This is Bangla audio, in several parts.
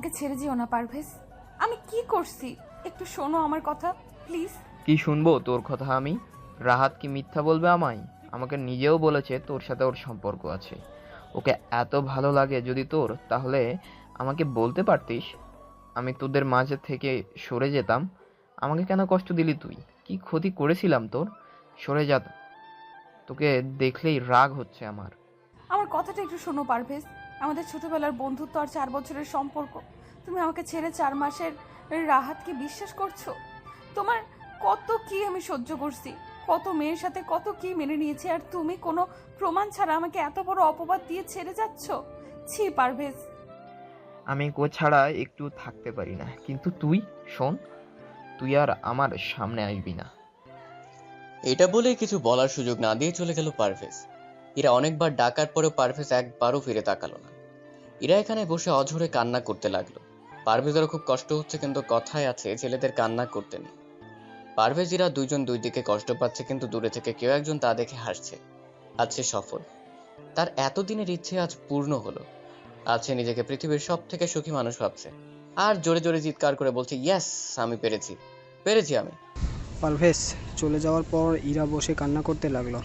আমাকে ছেড়ে যেও না পারভেজ। আমি কি করছি একটু শোনো আমার কথা প্লিজ। কি শুনবো তোর কথা আমি? রাহাত কি মিথ্যা বলবে আমায়? আমাকে নিজেও বলেছে তোর সাথে ওর সম্পর্ক আছে। ওকে এত ভালো লাগে যদি তোর, তাহলে আমাকে বলতে পারতিস, আমি তোদের মাঝে থেকে সরে যেতাম। আমাকে কেন কষ্ট দিলি তুই? কি ক্ষতি করেছিলাম তোর? সরে যা, তোকে দেখলেই রাগ হচ্ছে আমার। আমার কথাটা একটু শোনো পারভেজ। আমাদের ছোটবেলার বন্ধুত্ব আর 4 বছরের সম্পর্ক, তুমি আমাকে ছেড়ে 4 মাসের রাহাতকে বিশ্বাস করছো? তোমার কত কি আমি সহ্য করছি, কত মেয়ের সাথে কত কি মেনে নিয়েছি, আর তুমি কোনো প্রমাণ ছাড়া আমাকে এত বড় অপবাদ দিয়ে ছেড়ে যাচ্ছ। ছি পারভেজ। আমি কো ছাড়া একটু থাকতে পারি না, কিন্তু তুই শোন, তুই আর আমার সামনে আসবি না। এটা বলে কিছু বলার সুযোগ না দিয়ে চলে গেল পারভেজ। ইরা অনেকবার ডাকার পরেও পারভেজ একবারও ফিরে তাকালো না। ইরা এখানে বসে অঝরে কান্না করতে লাগলো। পারভেজেরও খুব কষ্ট হচ্ছে, কিন্তু কথায় আছে ছেলেদের কান্না করতে নেই। পারভেজ ইরা দুইজন দুই দিকে কষ্ট পাচ্ছে, কিন্তু দূরে থেকে কেউ একজন তা দেখে হাসছে। আজ সে সফল, তার এতদিনের ইচ্ছে আজ পূর্ণ হলো। আজ সে নিজেকে পৃথিবীর সব থেকে সুখী মানুষ ভাবছে, আর জোরে জোরে চিৎকার করে বলছে, ইয়েস, আমি পেরেছি, পেরেছি আমি। পারভেজ চলে যাওয়ার পর ইরা বসে কান্না করতে লাগলো।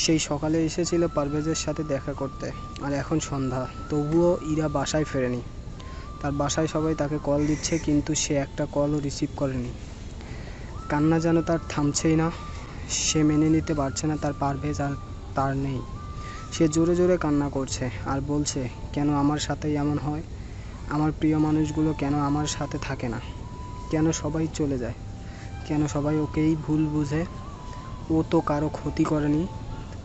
সেই সকালে এসেছিল পারভেজের সাথে দেখা করতে, আর এখন সন্ধ্যা, তবুও ইরা বাসায় ফেরেনি। তার বাসায় সবাই তাকে কল দিচ্ছে, কিন্তু সে একটা কলও রিসিভ করেনি। কান্না যেন তার থামছেই না। সে মেনে নিতে পারছে না তার পারভেজ আর তার নেই। সে জোরে জোরে কান্না করছে আর বলছে, কেন আমার সাথেই এমন হয়? আমার প্রিয় মানুষগুলো কেন আমার সাথে থাকে না? কেন সবাই চলে যায়? কেন সবাই ওকেই ভুল বুঝে? ও তো কারো ক্ষতি করেনি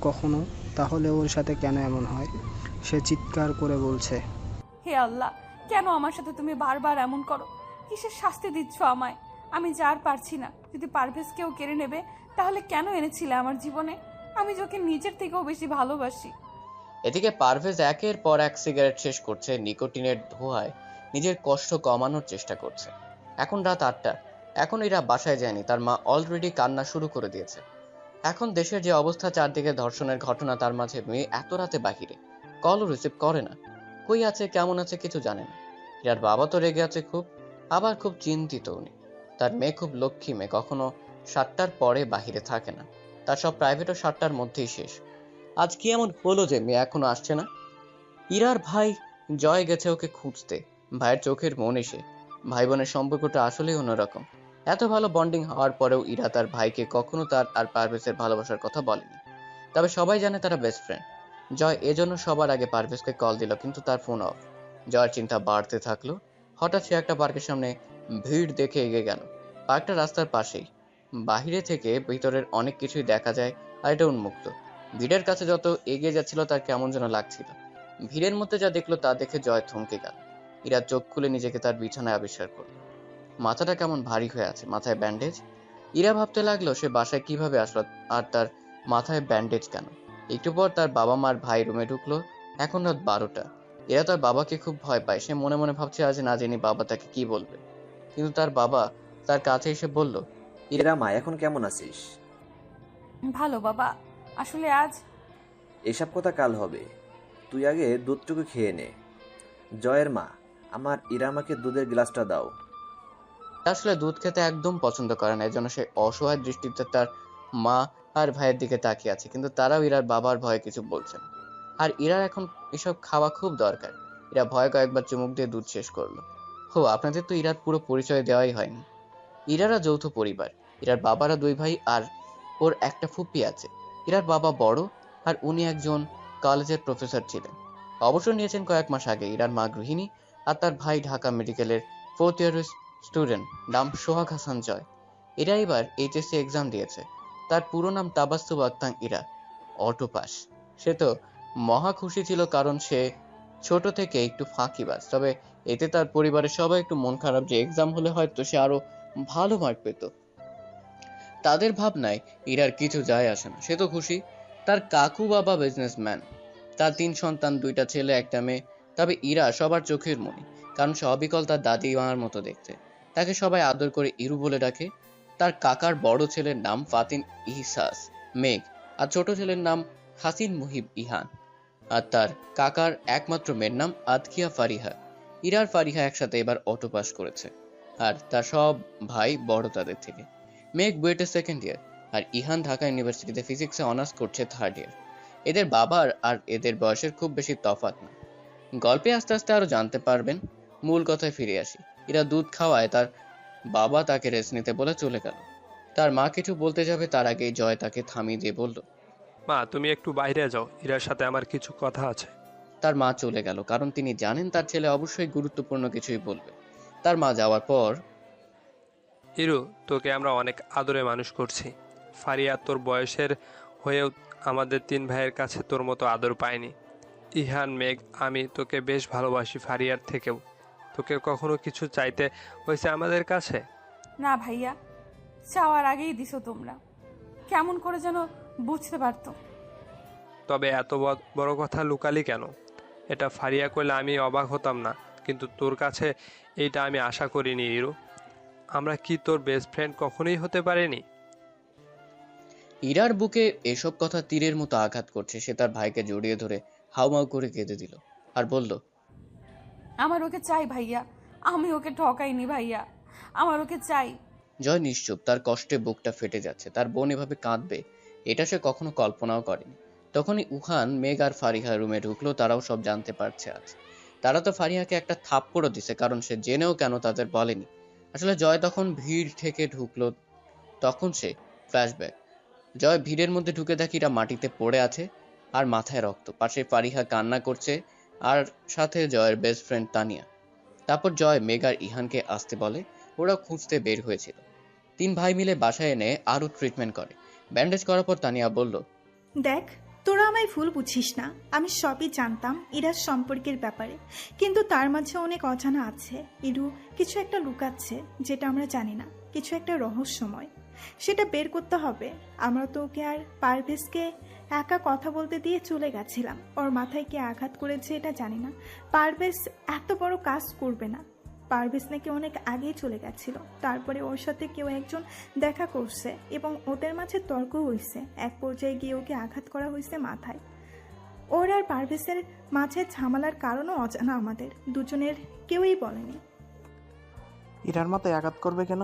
কখনো, তাহলে ওর সাথে কেন এমন হয়? সে চিৎকার করে বলছে, হে আল্লাহ, কেন আমার সাথে তুমি বারবার এমন করো? কিসের শাস্তি দিচ্ছ আমায়? আমি যার পারছি না, যদি পারভেজকেও কেড়ে নেবে তাহলে কেন এনেছিলে আমার জীবনে? আমি যে ওকে নিজের থেকেও বেশি ভালোবাসি। এদিকে পারভেজ একের পর এক সিগারেট শেষ করছে, নিকোটিনের ধোঁয়ায় নিজের কষ্ট কমানোর চেষ্টা করছে। এখন রাত 8টা। এখন এরা বাসায় যায়নি, তার মা অলরেডি কান্না শুরু করে দিয়েছে। এখন দেশের যে অবস্থা, চারদিকে ধর্ষণের ঘটনা, তার মাঝে মেয়ে এত রাতে বাহিরে, কলও রিসিভ করে না। কই আছে, কেমন আছে কিছু জানে না। ইরার বাবা তো রেগে আছে খুব, আবার খুব চিন্তিত উনি। তার মেয়ে খুব লক্ষ্মী মেয়ে, কখনো 7টার পরে বাহিরে থাকে না। তার সব প্রাইভেটও 7টার মধ্যেই শেষ। আজ কি এমন হলো যে মেয়ে এখনো আসছে না? ইরার ভাই জয় গেছে ওকে খুঁজতে। ভাইয়ের চোখের মন এসে, ভাই বোনের সম্পর্কটা আসলেই অন্যরকম। এত ভালো বন্ডিং হওয়ার পরেও ইরা তার ভাইকে কখনো তার আর পারভেজের ভালোবাসার কথা বলেনি। তবে সবাই জানে তারা বেস্ট ফ্রেন্ড। জয় এজন্য সবার আগে পারভেজকে কল দিল, কিন্তু তার ফোন অফ। জয়ের চিন্তা বাড়তে থাকলো। হঠাৎ সে একটা পার্কের সামনে ভিড় দেখে এগিয়ে গেল। পার্কটা রাস্তার পাশেই, বাহিরে থেকে ভিতরের অনেক কিছুই দেখা যায়, আর এটা উন্মুক্ত। ভিড়ের কাছে যত এগিয়ে যাচ্ছিল তার কেমন যেন লাগছিল। ভিড়ের মধ্যে যা দেখলো তা দেখে জয় থমকে গেল। ইরা চোখ খুলে নিজেকে তার বিছানায় আবিষ্কার করলো। মাথাটা কেমন ভারী হয়ে আছে, মাথায় ব্যান্ডেজ। ইরা ভাবতে লাগলো সে বাসায় কিভাবে আসলো, আর তার মাথায় ব্যান্ডেজ কেন। একটু পর তার বাবা মার ভাই রুমে ঢুকলো। এখন রাত 12টা। এরা তার বাবাকে খুব ভয় পায়। সে মনে মনে ভাবছে আজ না জানি বাবা তাকে কি বলবে। কিন্তু তার বাবা তার কাছে এসে বলল, এরা মা, এখন কেমন আছিস? ভালো বাবা, আসলে আজ এসব কথা কাল হবে, তুই আগে দুধটুকু খেয়ে নে। জয়ের মা, আমার ইরা আমাকে দুধের গ্লাসটা দাও। আসলে দুধ খেতে একদম পছন্দ করে না, এজন্য সে অসহায় দৃষ্টিতে তার মা আর ভাইয়ের দিকে তাকিয়ে আছে, কিন্তু তারাও ইরার বাবার ভয়ে কিছু বলছেন। আর ইরার এখন এসব খাওয়া খুব দরকার। ইরা ভয়ে কয়েকবার চুমুক দিয়ে দুধ শেষ করলো। হো, আপনাদের তো ইরার পুরো পরিচয় দেওয়াই হয়নি। ইরারা যৌথ পরিবার। ইরার বাবারা 2 ভাই আর ওর একটা ফুপি আছে। ইরার বাবা বড়, আর উনি একজন কলেজের প্রফেসর ছিলেন। অবসর নিয়েছেন কয়েক মাস আগে। ইরার মা গৃহিণী, আর তার ভাই ঢাকা মেডিকেলের 4th ইয়ারের স্টুডেন্ট, নাম সোহাগ হাসান জয়। এরা এবার এইচএসসি এক্সাম দিয়েছে। তার পুরো নাম তাবাসসুম আক্তার ইরা, অটো পাস। সে তো মহা খুশি ছিল, কারণ সে ছোট থেকে একটু ফাঁকিবাজ। তবে এতে তার পরিবারের সবাই একটু মন খারাপ যে এক্সাম হলে হয়তো সে আরো ভালো মার্ক পেত। তাদের ভাবনায় ইরার কিছু যায় আসে না, সে তো খুশি। তার কাকু বাবা বিজনেসম্যান, তার 3 সন্তান, 2টা ছেলে, একটা মেয়ে। তবে ইরা সবার চোখের মণি, কারণ সে অবিকল তার দাদি মার মতো দেখতে। তাকে সবাই আদর করে ইরু বলে ডাকে। তার কাকার বড় ছেলের নাম ফাতিন ইহসাস মেঘ, আর ছোট ছেলের নাম হাসিন মুহিব ইহান। আর তার কাকার একমাত্র মেয়ের নাম আদকিয়া ফারিহা। ইরা আর ফারিহা একসাথে এবার অটো পাস করেছে, আর তার সব ভাই বড় তাদের থেকে। মেঘ বুয়েটে সেকেন্ড ইয়ার, আর ইহান ঢাকা ইউনিভার্সিটিতে ফিজিক্সে অনার্স করছে থার্ড ইয়ার। এদের বাবার আর এদের বয়সের খুব বেশি তফাৎ না। গল্পে আস্তে আস্তে আরো জানতে পারবেন। মূল কথায় ফিরে আসি। ইরা দুধ খাওয়ায় তার বাবা তাকে রেস্ট নিতে বলে চলে গেল। তার মা কিছু বলতে যাবে তার আগেই জয় তাকে থামিয়ে দিয়ে বলল, মা তুমি একটু বাইরে যাও, ইরার সাথে আমার কিছু কথা আছে। তার মা চলে গেল, কারণ তিনি জানেন তার ছেলে অবশ্যই গুরুত্বপূর্ণ কিছুই বলবে। তার মা যাওয়ার পর ইরু, তোকে আমরা অনেক আদরে মানুষ করছি। ফারিয়া তোর বয়সের হয়েও আমাদের 3 ভাইয়ের কাছে তোর মতো আদর পায়নি। ইহান, মেঘ, আমি তোকে বেশ ভালোবাসি ফারিয়ার থেকেও। তোকে কখনো কিছু চাইতে হয়েছে আমাদের কাছে? না ভাইয়া, চাওয়ার আগেই দিছো তোমরা। কেমন করে যেন বুঝতে পারতো। তবে এত বড় কথা লুকালি কেন? এটা ফারিয়া করলে আমি অবাক হতাম না, কিন্তু তোর কাছে এইটা আমি আশা করিনি ইরু। আমরা কি তোর বেস্ট ফ্রেন্ড কখনোই হতে পারিনি? ইরার বুকে এসব কথা তীরের মতো আঘাত করছে। সে তার ভাইকে জড়িয়ে ধরে হাউমাউ করে কেঁদে দিল আর বলল, আমার ওকে চাই ভাইয়া, আমি ওকে ঠকাইনি ভাইয়া, আমার ওকে চাই। জয় নিশ্চুপ, তার কষ্টে বুকটা ফেটে যাচ্ছে। তার বোন এভাবে কাঁদবে এটা সে কখনো কল্পনাও করেনি। তখনই উহান, মেঘ আর ফারিহা রুমে ঢুকলো। তারাও সব জানতে পারছে আজ। তারা তো ফারিহাকে একটা থাপ্পড়ও দিছে, কারণ সে জেনেও কেন তাদের বলেনি। আসলে জয় তখন ভিড় থেকে ঢুকলো, তখন সে ফ্ল্যাশব্যাক। জয় ভিড়ের মধ্যে ঢুকে দেখি এরা মাটিতে পড়ে আছে আর মাথায় রক্ত। পাশে ফারিহা কান্না করছে আর সাথে জয়ের বেস্ট ফ্রেন্ড তানিয়া। তারপর জয় মেঘ আর ইহানকে আসতে বলে। ওরা খুঁজতে বের হয়েছিল। 3 ভাই মিলে বাসায় এনে আরো ট্রিটমেন্ট করে। ব্যান্ডেজ করার পর তানিয়া বলল, দেখ, তোরা আমায় ভুল বুঝিস না। আমি সবই জানতাম ইরার সম্পর্কের ব্যাপারে, কিন্তু তার মাঝে অনেক অজানা আছে। ইরু কিছু একটা লুকাচ্ছে যেটা আমরা জানি না, কিছু একটা রহস্যময়। সেটা বের করতে হবে। আমরা তো ওকে আর পারভেজকে একা কথা বলতে দিয়ে চলে গেছিলাম। ওর মাথায় কে আঘাত করেছে এটা জানি না। পারভেজ এত বড় কাজ করবে না। পারভেজ নাকি অনেক আগেই চলে গেছিল। তারপরে ওর সাথে কেউ একজন দেখা করছে এবং ওদের মাঝে তর্ক হয়েছে। এক পর্যায়ে গিয়ে ওকে আঘাত করা হয়েছে মাথায়। ওর আর পারভেজের মাঝে ঝামেলার কারণও অজানা। আমাদের দুজনের কেউই বলেনি। ইরার মাথায় আঘাত করবে কেন?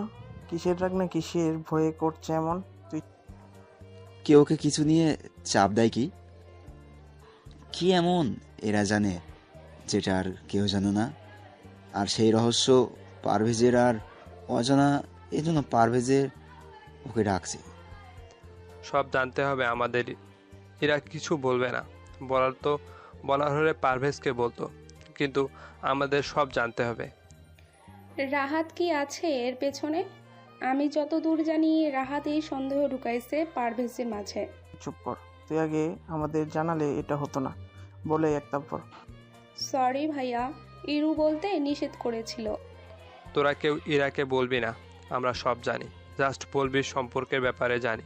কিসের রাগ না কিসের ভয়ে করছে এমন? তুই কেউ ওকে কিছু নিয়ে চাপ দেয় কি? কি এমন এরা জানে যেটা আর কেউ জানে না? আর সেই রহস্য পারভেজের আর অজানা, এই জন্য পারভেজের ওকে ডাকছে। সব জানতে হবে আমাদের। এরা কিছু বলবে না। বলার হলে পারভেজকে বলতো, কিন্তু আমাদের সব জানতে হবে। রাহাত কি আছে এর পেছনে? আমি যত দূর জানি রাহাত এই সন্দেহ ঢুকাইছে পারভেজের মাঝে। চুপ কর, তুই আগে আমাদের জানালে এটা হতো না বলে এক তারপর। সরি ভাইয়া, ইরু বলতে নিষেধ করেছিল। তোরা কেউ ইরাকে বলবি না, আমরা সব জানি। জাস্ট বলবি সম্পর্কের ব্যাপারে জানি,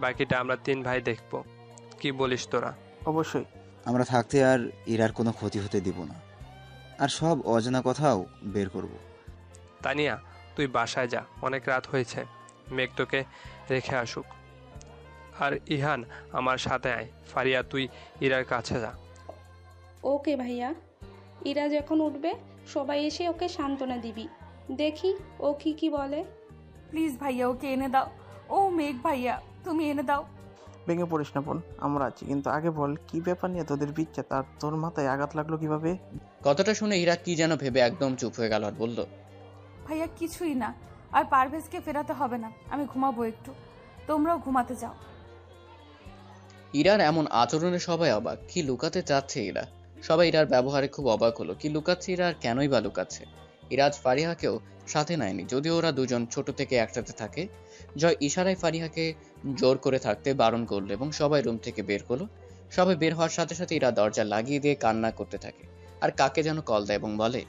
বাকিটা আমরা 3 ভাই দেখবো। কি বলিস তোরা? অবশ্যই। আমরা থাকতে আর ইরার কোনো ক্ষতি হতে দিব না, আর সব অজানা কথাও বের করব। তানিয়া, তুই বাসায় যা, অনেক রাত হয়েছে। মেঘ তোকে রেখে আসুক। আর ইহান আমার সাথে আয়। ফারিয়া, তুই ইরার কাছে যা। ওকে ভাইয়া। ইরা যখন উঠবে সবাই এসে ওকে সান্ত্বনা দিবি। দেখি ও কি বলে। প্লিজ ভাইয়া, ওকে এনে দাও। ও মেঘ ভাইয়া, তুমি এনে দাও। ভেঙে পড়িস না বোন, আমরা আছি। কিন্তু আগে বল, কি ব্যাপার নিয়ে তোদের বিচ্ছেদ? আর তোর মাথায় আঘাত লাগলো কিভাবে? কথাটা শুনে ইরা কি যেন ভেবে একদম চুপ হয়ে গেল আর বলল, ভাইয়া কিছুই না, আর পারভেজকে ফেরাতে হবে না। আমি ঘুমাবো একটু, তোমরাও ঘুমাতে যাও। ইরার এমন আচরণে সবাই অবাক। কি লুকাতে চাচ্ছে ইরা? সবাই ইরার ব্যবহারে খুব অবাক হলো। কি লুকাচ্ছে ইরা, আর কেনই বা লুকাচ্ছে? ইরাজ ফারিহাকেও সাথে নেয়নি, যদিও ওরা দুজন ছোট থেকে একসাথে থাকে। জয় ইশারায় ফারিহাকে জোর করে থাকতে বারণ করলো এবং সবাই রুম থেকে বের করলো। সবাই বের হওয়ার সাথে সাথে ইরা দরজা লাগিয়ে দিয়ে কান্না করতে থাকে আর কাকে যেন কল দেয় এবং বলে,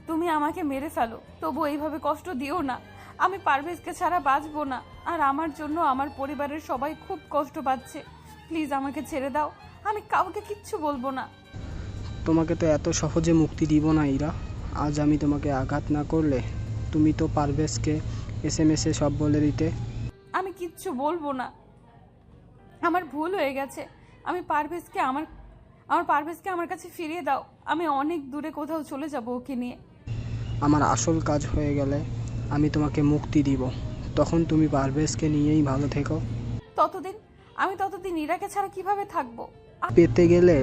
তুমি আমাকে মেরে ফেলো, তবু এইভাবে কষ্ট দিও না। আমি পারভেজকে ছাড়া বাঁচবো না, আর আমার জন্য আমার পরিবারের সবাই খুব কষ্ট পাচ্ছে। প্লিজ আমাকে ছেড়ে দাও, আমি কাউকে কিচ্ছু বলবো না। তোমাকে তো এত সহজে মুক্তি দিব না ইরা। আজ আমি তোমাকে আঘাত না করলে তুমি তো পারভেজকে SMS-এ সব বলে দিতে। আমি কিচ্ছু বলবো না, আমার ভুল হয়ে গেছে। আমি পারভেজকে আমার কাছে ফিরিয়ে দাও। আমি অনেক দূরে কোথাও চলে যাব ওকে নিয়ে। আমার আসল কাজ হয়ে গেলে আমি তোমাকে মুক্তি দিব, তখন তুমি পারভেজকে নিয়েই ভালো থেকো। ততদিন ইরাকে ছাড়া কিভাবে থাকবো? পেতে গেলে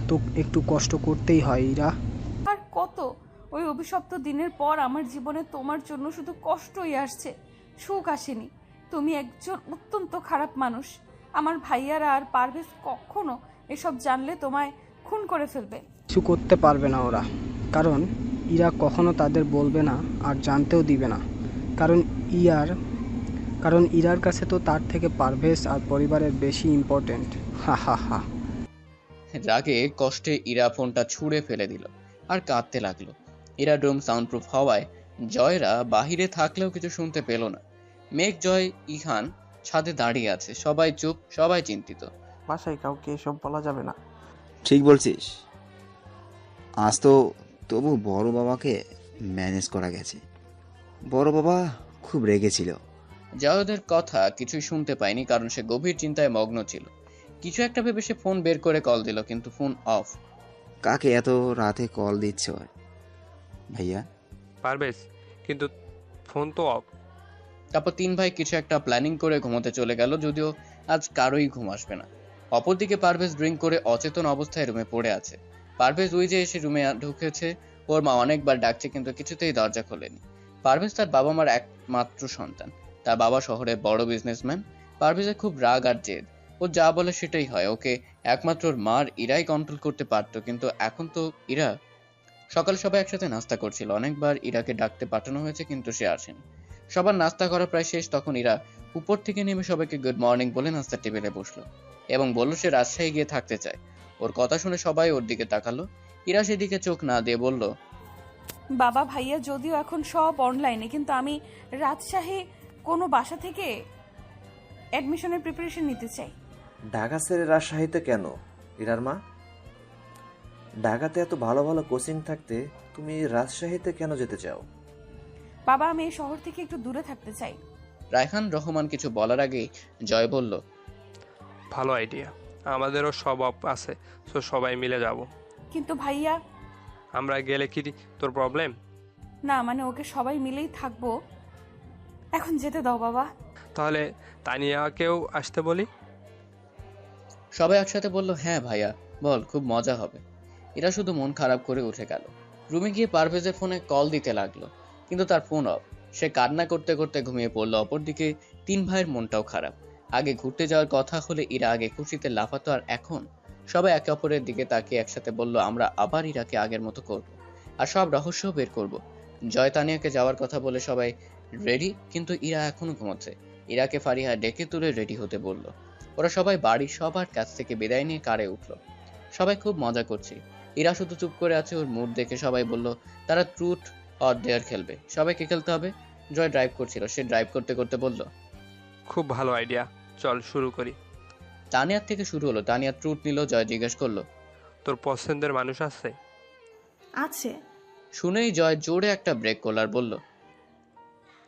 তো একটু কষ্ট করতেই হয় ইরা। আর কত? ওই অভিশপ্ত দিনের পর আমার জীবনে তোমার জন্য শুধু কষ্টই আসছে, সুখ আসেনি। তুমি একজন অত্যন্ত খারাপ মানুষ। আমার ভাইয়ারা আর পারভেজ কখনো এসব জানলে তোমায় খুন করে ফেলবে। কিছু করতে পারবে না ওরা, কারণ ইরা কখনো তাদের বলবে না আর জানতেও দিবে না। কারণ ইরার কাছে তো তার থেকে পারভেজ আর পরিবারের বেশি ইম্পর্টেন্ট। হা হা হা। রাগে কষ্টে ইরা ফোনটা ছুঁড়ে ফেলে দিল আর কাঁদতে লাগলো। ইরার রুম সাউন্ডপ্রুফ হওয়ায় জয়রা বাহিরে থাকলেও কিছু শুনতে পেল না। মেঘ, জয়, ইহান ছাদে দাঁড়িয়ে আছে। সবাই চুপ, সবাই চিন্তিত। বাসায় কাউকে এসব বলা যাবে না। ঠিক বলছিস। আজ তো তবু বড় বাবাকে ম্যানেজ করা গেছে। বড় বাবা খুব রেগেছিল। জয় ওদের কথা কিছুই শুনতে পায়নি, কারণ সে গভীর চিন্তায় মগ্ন ছিল। কিছু একটা ভেবে সে ফোন বের করে কল দিল, কিন্তু ফোন অফ। কাকে এত রাতে কল দিচ্ছ ভাইয়া? পারভেজ, কিন্তু ফোন তো অফ। তারপর তিন ভাই কিছু একটা প্ল্যানিং করে ঘুমোতে চলে গেল, যদিও আজ কারোই ঘুম আসবে না। অপরদিকে পারভেজ ড্রিঙ্ক করে অচেতন অবস্থায় রুমে পড়ে আছে। পারভেজ ওই যে এসে রুমে ঢুকেছে, ওর মা অনেকবার ডাকছে কিন্তু কিছুতেই দরজা খোলেনি। পারভেজ তার বাবা মার একমাত্র সন্তান। তার বাবা শহরে বড় বিজনেসম্যান। পারভেজের খুব রাগ আর জেদ। ও যা বলে সেটাই হয়। ওকে একমাত্র ওর মার ইরাই কন্ট্রোল করতে পারতো, কিন্তু এখন তো ইরা। সকালে সবাই একসাথে নাস্তা করছিল। অনেকবার ইরাকে ডাকতে পাঠানো হয়েছে, কিন্তু সে আসেনি। সবার নাস্তা করা প্রায় শেষ, তখন ইরা উপর থেকে নেমে সবাইকে গুড মর্নিং বলে নাস্তার টেবিলে বসলো এবং বলল সে রাজশাহী গিয়ে থাকতে চায়। ওর কথা শুনে সবাই ওর দিকে তাকালো। ইরা সেদিকে চোখ না দিয়ে বলল, বাবা ভাইয়া যদিও এখন সব অনলাইনে, কিন্তু আমি রাজশাহী কোনো বাসা থেকে অ্যাডমিশনের প্রিপারেশন নিতে চাই। ঢাকা ছেড়ে রাজশাহীতে কেন ইরার মা? ঢাকাতে এত ভালো ভালো কোচিং থাকতে তুমি রাজশাহীতে কেন যেতে চাও? বাবা, আমি এই শহর থেকে একটু দূরে থাকতে চাই। রায়হান রহমান কিছু বলার আগেই জয় বলল, ভালো আইডিয়া। আমাদেরও সব অফ আছে, তো সবাই মিলে যাব। কিন্তু ভাইয়া। আমরা গেলে কি তোর প্রবলেম? না, মানে ওকে সবাই মিলেই থাকবো। এখন যেতে দাও বাবা। তাহলে তানিয়াকেও আসতে বলি। সবাই একসাথে বলল, হ্যাঁ ভাইয়া বল, খুব মজা হবে। এরা শুধু মন খারাপ করে উঠে গেল। রুমে গিয়ে পারভেজের ফোনে কল দিতে লাগলো, কিন্তু তার ফোন অফ। সে কান্না করতে করতে ঘুমিয়ে পড়লো। অপরদিকে তিন ভাইয়ের মনটাও খারাপ। আগে ঘুরতে যাওয়ার কথা হলে ইরা আগে খুশিতে লাফাতো, আর এখন সবাই একে অপরের দিকে তাকিয়ে একসাথে বলল, আমরা আবার ইরাকে আগের মতো করব আর সব রহস্য বের করব। জয় তানিয়াকে যাওয়ার কথা বলে সবাই রেডি, কিন্তু ইরা এখনো ঘুমাচ্ছে। ইরাকে ফারিহা ডেকে তুলে রেডি হতে বলল। ওরা সবাই বাড়ির সবার কাছ থেকে বিদায় নিয়ে কারে উঠলো। সবাই খুব মজা করছে। ইরা শুধু চুপ করে আছে। ওর মুড দেখে সবাই বলল তারা ট্রুথ অর ডেয়ার খেলবে। সবাইকে খেলতে হবে। জয় ড্রাইভ করছিল। সে ড্রাইভ করতে করতে বলল, খুব ভালো আইডিয়া, চল শুরু করি। তানিয়ার থেকে শুরু হলো। তানিয়া ট্রুথ নিল। জয় জিজ্ঞেস করলো, তোর পছন্দের মানুষ আছে? আছে। শুনেই জয় জোরে একটা ব্রেক করল আর বলল,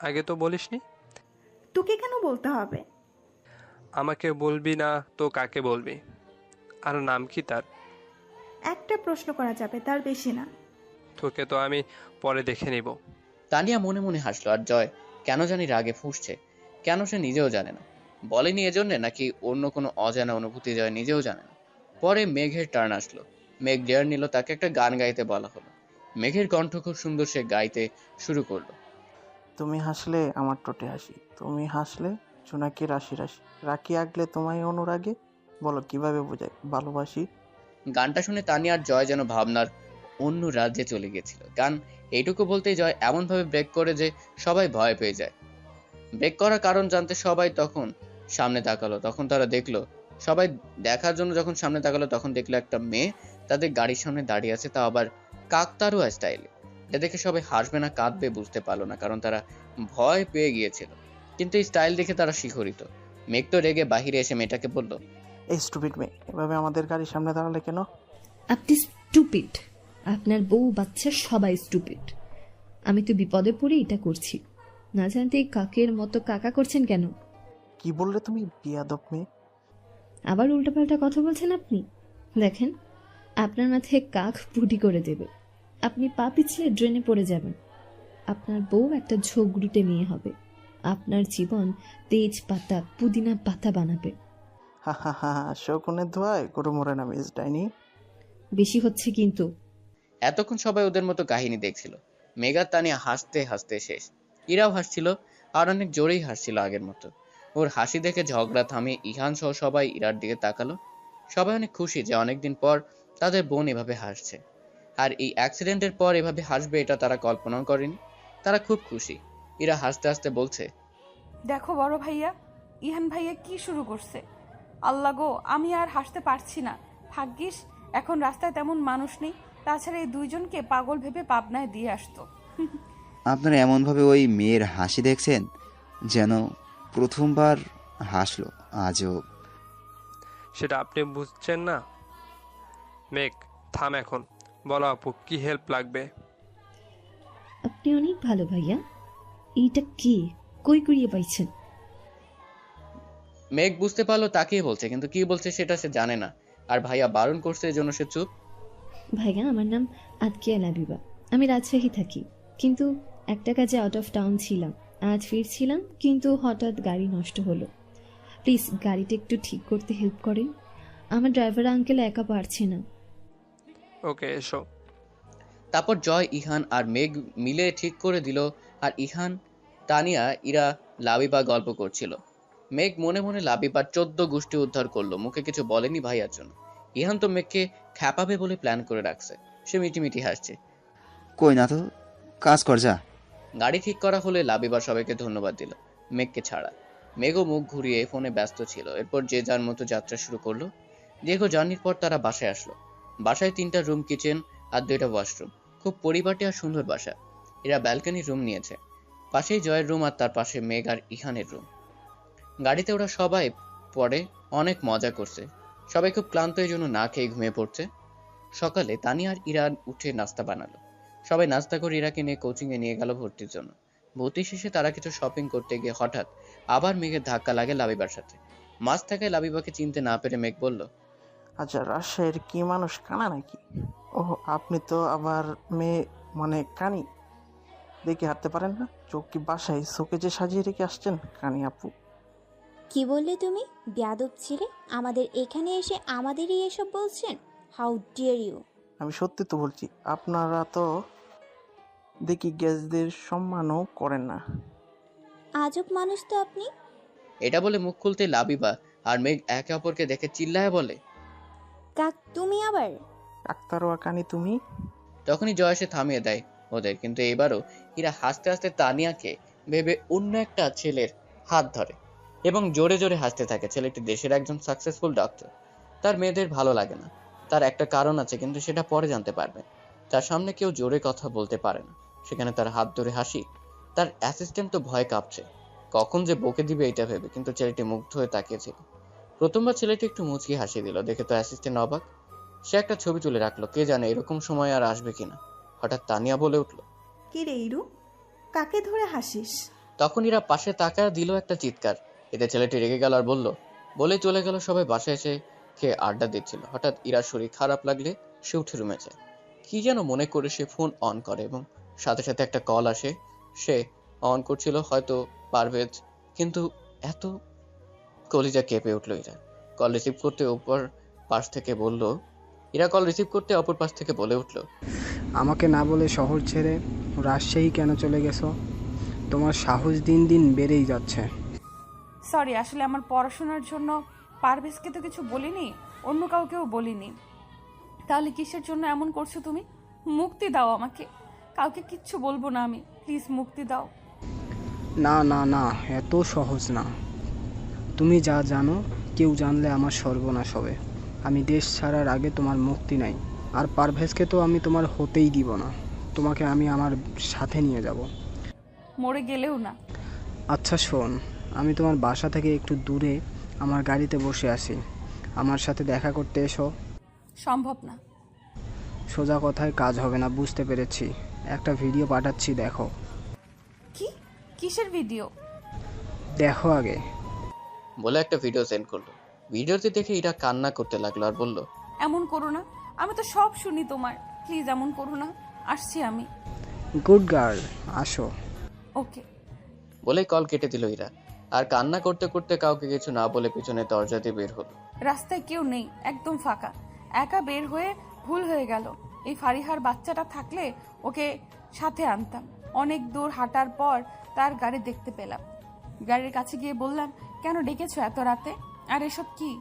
আগে তো বলিসনি। তোকে কেন বলতে হবে? আমাকে বলবি না তো কাকে বলবি? আর নাম কি তার? একটা প্রশ্ন করা যাবে, তার বেশি না। তোকে তো আমি পরে দেখে নিব। তানিয়া মনে মনে হাসলো। আর জয় কেন জানি রাগে ফুঁসছে। কেন সে নিজেও জানে না। বলেনি এজন্যে, নাকি অন্য কোনো অজানা অনুভূতি জয় নিজেও জানে না। পরে মেঘের টার্ন আসলো। মেঘ ডেয়ার নিল। তাকে একটা গান গাইতে বলা হলো। মেঘের কণ্ঠ খুব সুন্দর। সে গাইতে শুরু করলো, তুমি হাসলে আমার টোটে হাসি, তুমি হাসলে জোনাকি রাশি রাশি, রাখি আগলে তোমায় অনুরাগে, বলো কিভাবে বোঝাই ভালোবাসি। গানটা শুনে তানিয়ার জয় যেন ভাবনার অন্য রাজ্যে চলে গিয়েছিল। গান এইটুকু বলতেই জয় এমন ভাবে ব্রেক করে যে সবাই ভয় পেয়ে যায়। ব্রেক করার কারণ জানতে সবাই তখন সামনে তাকালো। তখন তারা দেখলো, সবাই দেখার জন্য যখন সামনে তাকালো, তখন দেখলো একটা মেয়ে তাদের গাড়ির সামনে দাঁড়িয়ে আছে, তা আবার কাকতারুয়া স্টাইলে। এটা দেখে সবাই হাসবে না কাঁদবে বুঝতে পারলো না, কারণ তারা ভয় পেয়ে গিয়েছিল। কিন্তু এই স্টাইল দেখে তারা শিহরিত। মেঘ তো রেগে বাহিরে এসে মেয়েটাকে বলল, এই স্টুপিড মেয়ে, এভাবে আমাদের গাড়ির সামনে দাঁড়ালে কেন? আপনি স্টুপিড, আপনার বউ বাচ্চা সবাই স্টুপিড। আমি তো বিপদে পড়ে এটা করছি, না জানতে কাকের মতো কাকা করছেন কেন? কি বললে তুমি, বিয়াদব মেয়ে? আবার উল্টাপাল্টা কথা বলছেন আপনি। দেখেন, আপনার মাথায় কাক পুটি করে দেবে। আপনি পা পিছলে ড্রেনে পড়ে যাবেন। আপনার বউ একটা ঝগড়ুটে মেয়ে হবে। আপনার জীবন তেজপাতা পুদিনা পাতা বানাবে। হা হা হা, শকুনের ধোয়ায় গরু মরে না মিস ডাইনি। বেশি হচ্ছে কিন্তু। এতক্ষণ সবাই ওদের মতো কাহিনী দেখছিল। মেঘা তানিয়া হাসতে হাসতে শেষ। ইরাও হাসছিল, আর অনেক জোরেই হাসছিল আগের মতো। ওর হাসি দেখে ঝগড়া থামিয়ে ইহান সহ সবাই ইরার দিকে তাকালো। সবাই অনেক খুশি যে অনেকদিন পর তাদের বোন এভাবে হাসছে। আর এই অ্যাক্সিডেন্টের পর এভাবে হাসবে এটা তারা কল্পনাও করেনি। তারা খুব খুশি। ইরা হাসতে হাসতে বলছে, দেখো বড় ভাইয়া, ইহান ভাইয়া কি শুরু করছে। আল্লাহ গো, আমি আর হাসতে পারছি না। ভাগ্যিস এখন রাস্তায় তেমন মানুষ নেই, তাছাড়া এই দুইজনকে পাগল ভেবে পাবনায় দিয়ে আসতো। আপনারা এমনভাবে ওই মেয়ের হাসি দেখছেন যেন প্রথমবার হাসলো। আজও সেটা আপনি বুঝছেন না। মেঘ, থাম এখন। বলো আপু, কি হেল্প লাগবে? আপনি অনেক ভালো ভাইয়া। এইটা কি, কই করিয়ে পাইছেন? মেঘ বুঝতে পারলো তাকেই বলছে, কিন্তু কি বলছে সেটা সে জানে না। আর ভাইয়া বারণ করছে, এজন্য সে চুপ। ভাইয়া, আমার নাম আতকিয়া লাবিবা। আমি রাজশাহী থাকি, কিন্তু একটা কাজে আউট অফ টাউন ছিলাম। আজ ফিরছিলাম, কিন্তু হঠাৎ গাড়ি নষ্ট হলো। প্লিজ গাড়িটা একটু ঠিক করতে হেল্প করেন। আমার ড্রাইভার আঙ্কেল একা পারছে না। ওকে, এসো। তারপর জয়, ইহান আর মেঘ মিলে ঠিক করে দিল। আর ইহান, তানিয়া, ইরা, লাবিবা গল্প করছিল। মেঘ মনে মনে লাবিবার 14 গোষ্ঠী উদ্ধার করলো। মুখে কিছু বলেনি ভাইয়ার জন্য। ইহান তো মেঘকে খ্যাপাবে বলে প্ল্যান করে রাখছে। সে মিটিমিটি হাসছে। কই না তো, কাজ কর যা। গাড়ি ঠিক করা হলে লাবিবা সবাইকে ধন্যবাদ দিল, মেঘকে ছাড়া। মেঘও মুখ ঘুরিয়ে ফোনে ব্যস্ত ছিল। এরপর যে যার মতো যাত্রা শুরু করলো। দীর্ঘ জার্নির পর তারা বাসায় আসলো। বাসায় 3টা রুম, কিচেন আর 2টা ওয়াশরুম। খুব পরিপাটি আর সুন্দর বাসা। এরা ব্যালকনি রুম নিয়েছে। পাশেই জয়ের রুম, আর তার পাশে মেঘ আর ইহানের রুম। গাড়িতে ওরা সবাই পরে অনেক মজা করছে। সবাই খুব ক্লান্ত, এই জন্য না খেয়ে ঘুমিয়ে পড়ছে। সকালে তানিয়া আর ইরা উঠে নাস্তা বানালো। সবাই নাস্তা করে ইরাকে নিয়ে কোচিংয়ে নিয়ে গেল ভর্তির জন্য। ভর্তি শেষে তারা কিছু শপিং করতে গিয়ে হঠাৎ আবার মেঘের ধাক্কা লাগে লাবিবার সাথে। মাঝ থাকায় লাবিবাকে চিনতে না পেরে মেঘ বলল, আচ্ছা, রাজশাহীর কি মানুষ কানা নাকি? ও, আপনি তো আবার মেয়ে মানে কানি দেখে হাঁটতে পারেন না? চোখ কি বাসায় শোকেজে সাজিয়ে রেখে আসছেন কানি আপু? কি বললে তুমি? বেয়াদব ছিলে। আমাদের এখানে এসে আমাদেরই এসব বলছেন? How dare you! আমি সত্যি তো বলছি, আপনারা তো দেখি গ্যাসদের সম্মানও করেন না। আজব মানুষ তো আপনি। এটা বলে মুখ খুলতে লাবিবা আর মেঘ একে অপরকে দেখে চিল্লায় বলে, কাক তুমি আবার? ডাক্তারোয়া কানি তুমি? তখনই জয় এসে থামিয়ে দেয় ওদের। কিন্তু এবারও ইরা হাসতে হাসতে তানিয়াকে ভেবে অন্য একটা ছেলের হাত ধরে এবং জোরে জোরে হাসতে থাকে। ছেলেটি দেশের একজন সাকসেসফুল ডক্টর। তার মেয়েদের ভালো লাগে না। তার একটা কারণ আছে, কিন্তু সেটা পরে জানতে পারবে। তার সামনে কেউ জোরে কথা বলতে পারে না, সেখানে তার হাত ধরে হাসি। তার অ্যাসিস্ট্যান্ট তো ভয় কাঁপছে, কখন যে বকে দিবে এটা ভেবে। কিন্তু ছেলেটি মুগ্ধ হয়ে তাকিয়েছিল। প্রথমবার ছেলেটি একটু মুচকি হাসি দিল, দেখে তো অ্যাসিস্ট্যান্ট অবাক। সে একটা ছবি তুলে রাখলো, কে জানে এরকম সময় আর আসবে কিনা। হঠাৎ তানিয়া বলে উঠলো, কি রে ইরু, কাকে ধরে হাসিস? তখন ইরা পাশে তাকায় দিল একটা চিৎকার। এতে ছেলেটি রেগে গেল আর বলেই চলে গেল। সবাই বাসায় এসে খেয়ে আড্ডা দিচ্ছিল। হঠাৎ ইরার শরীর খারাপ লাগলে সে উঠে রুমে যায়। কি যেন মনে করে সে ফোন অন করে এবং সাথে সাথে একটা কল আসে। সে অন করছিল হয়তো পারভেজ, কিন্তু এত কলিজা কেঁপে উঠলো। ইরা কল রিসিভ করতে অপর পাশ থেকে বলে উঠলো, আমাকে না বলে শহর ছেড়ে রাজশাহী কেন চলে গেছো? তোমার সাহস দিন দিন বেড়েই যাচ্ছে। সরি, আসলে আমার পড়াশোনার জন্য পারভেজকে তো কিছু বলিনি, অন্য কাউকেও বলিনি। তাহলে কিসের জন্য এমন করছো তুমি? মুক্তি দাও আমাকে। কাউকে কিচ্ছু বলবো না আমি, প্লিজ মুক্তি দাও। না না না, এত সহজ না। তুমি যা জানো কেউ জানলে আমার সর্বনাশ হবে। আমি দেশ ছাড়ার আগে তোমার মুক্তি নাই। আর পারভেজকে তো আমি তোমার হতেই দিব না। তোমাকে আমি আমার সাথে নিয়ে যাব। মরে গেলেও না। আচ্ছা শোন, আমি তোমার বাসা থেকে একটু দূরে আমার গাড়িতে বসে আছি। আমার সাথে দেখা করতে এসো। সম্ভব না। সোজা কথায় কাজ হবে না, বুঝতে পেরেছি। একটা ভিডিও পাঠাচ্ছি, দেখো। কি? কিসের ভিডিও? দেখো আগে। বলে একটা ভিডিও সেন্ড করলো। ভিডিওতে দেখে ইরা কান্না করতে লাগলো আর বলল, এমন করো না, আমি তো সব শুনি তোমার। প্লিজ এমন করো না, আসছি আমি। গুড গার্ল, আসো। ওকে। বলেই কল কেটে দিল ইরা, আর কান্না করতে করতে কাউকে কিছু না বলে পিছনে দরজা দিয়ে বের হলো। রাস্তায় কেউ নেই, একদম ফাঁকা। একা বের হয়ে ভুল হয়ে গেল। এই ফারিহার বাচ্চাটা থাকলে ওকে সাথে আনতাম। অনেক দূর হাঁটার পর তার গাড়ি দেখতে পেলাম। গাড়ির কাছে গিয়ে বললাম, কেন ডেকেছো এত রাতে? আর এসব কি?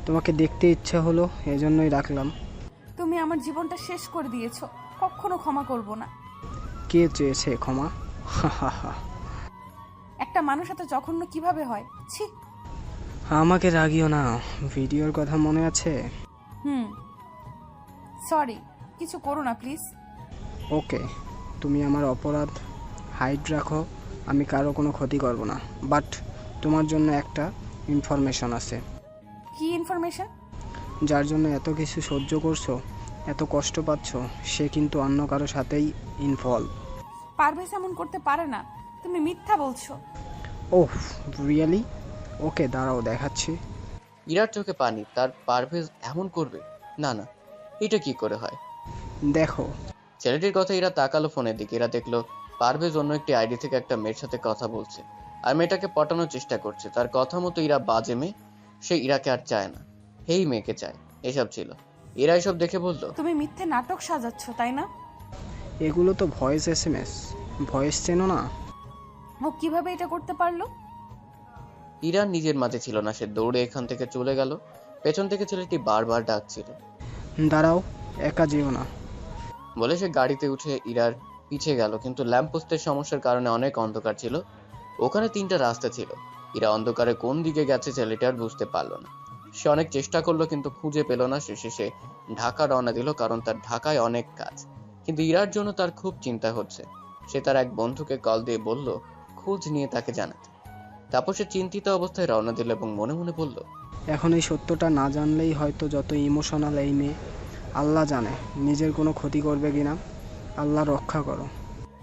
তোমাকে দেখতে ইচ্ছা হলো, এজন্যই রাখলাম। তুমি আমার জীবনটা শেষ করে দিয়েছো, কখনো ক্ষমা করব না। কে চেয়েছে ক্ষমা? একটা মানুষ এত জঘন্য কিভাবে হয়? ছি। আমাকে রাগিও না, ভিডিওর কথা মনে আছে? সরি, কিছু করো না প্লিজ। ওকে, তুমি আমার অপরাধ হাইড রাখো, আমি কারো কোনো ক্ষতি করব না। বাট তোমার জন্য একটা ইনফরমেশন আছে। কি ইনফরমেশন? যার জন্য এত কিছু সহ্য করছো, এত কষ্ট পাচ্ছ, সে কিন্তু অন্য কারো সাথেই ইনভলভ। পারভেজ এমন করতে পারে না, তুমি মিথ্যা বলছো। Oh really? ওকে দাঁড়াও, দেখাচ্ছি। ইরার চোখে পানি। তার পারভেজ এমন করবে? না না, এটা কি করে হয়? দেখো। ছেলেটির কথা ইরা তাকালো ফোনের দিকে। ইরা দেখলো পারভেজ অন্য একটি আইডি থেকে একটা মেয়ের সাথে কথা বলছে, আর মেয়েটাকে পটানোর চেষ্টা করছে। তার কথা মতো ইরা বাজে মেয়ে, সে ইরাকে আর চায় না, এই মেয়েকে চায়। এসব ছিল। ইরা এসব দেখে বলল, তুমি মিথ্যে নাটক সাজাচ্ছ, তাই না? এগুলো তো ভয়েস SMS। ভয়েস চেনো না? ও কিভাবে এটা করতে পারলো? ইরা নিজের মাঝে ছিল না। সে দৌড়ে এখান থেকে চলে গেল। পেছন থেকে ছেলেটি বারবার ডাকছিল, দাঁড়াও, একা যেও না। বলে সে গাড়িতে উঠে ইরার পিছে গেল। কিন্তু ল্যাম্পপোস্টের সমস্যার কারণে অনেক অন্ধকার ছিল। ওখানে 3টা রাস্তা ছিল। ইরা অন্ধকারে কোন দিকে গেছে ছেলেটি আর বুঝতে পারলো না। সে অনেক চেষ্টা করলো কিন্তু খুঁজে পেল না। শেষে সে ঢাকা রওনা দিল, কারণ তার ঢাকায় অনেক কাজ। কিন্তু ইরার জন্য তার খুব চিন্তা হচ্ছে। সে তার এক বন্ধুকে কল দিয়ে বলল খোঁজ নিয়ে তাকে জানাতে। তারপর সে চিন্তিত অবস্থায় রওনা দিল এবং মনে মনে বলল, এখন এই সত্যটা না জানলেই হয়তো যত ইমোশনাল এই মেয়ে, আল্লাহ জানে নিজের কোনো ক্ষতি করবে কিনা। আল্লাহ রক্ষা করো।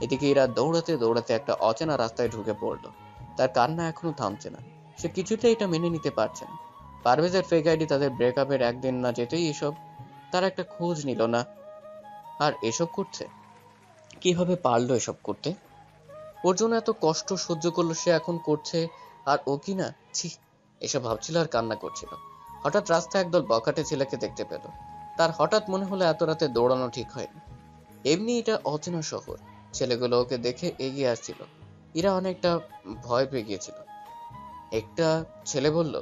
এদিকে ইরা দৌড়াতে দৌড়াতে একটা অচেনা রাস্তায় ঢুকে পড়লো। তার কান্না এখনো থামছে না। সে কিছুতেই এটা মেনে নিতে পারছে না। পারভেজের ফেক আইডি তাদের ব্রেকআপের একদিন না যেতেই এসব, তার একটা খোঁজ নিল না, আর এসব করছে। কিভাবে পারলো এসব করতে? ওর জন্য এত কষ্ট সহ্য করলো, সে এখন করছে, আর ও কি না? ছি। এসব ভাবছিল আর কান্না করছিল। হঠাৎ রাস্তায় একদল বখাটে ছেলেকে দেখতে পেল। তার হঠাৎ মনে হলো এত রাতে দৌড়ানো ঠিক হয়নি। এমনি এটা অচেনা শহর। ছেলেগুলো ওকে দেখে এগিয়ে আসছিল। ইরা অনেকটা ভয় পেয়ে গিয়েছিল। একটা ছেলে বলল,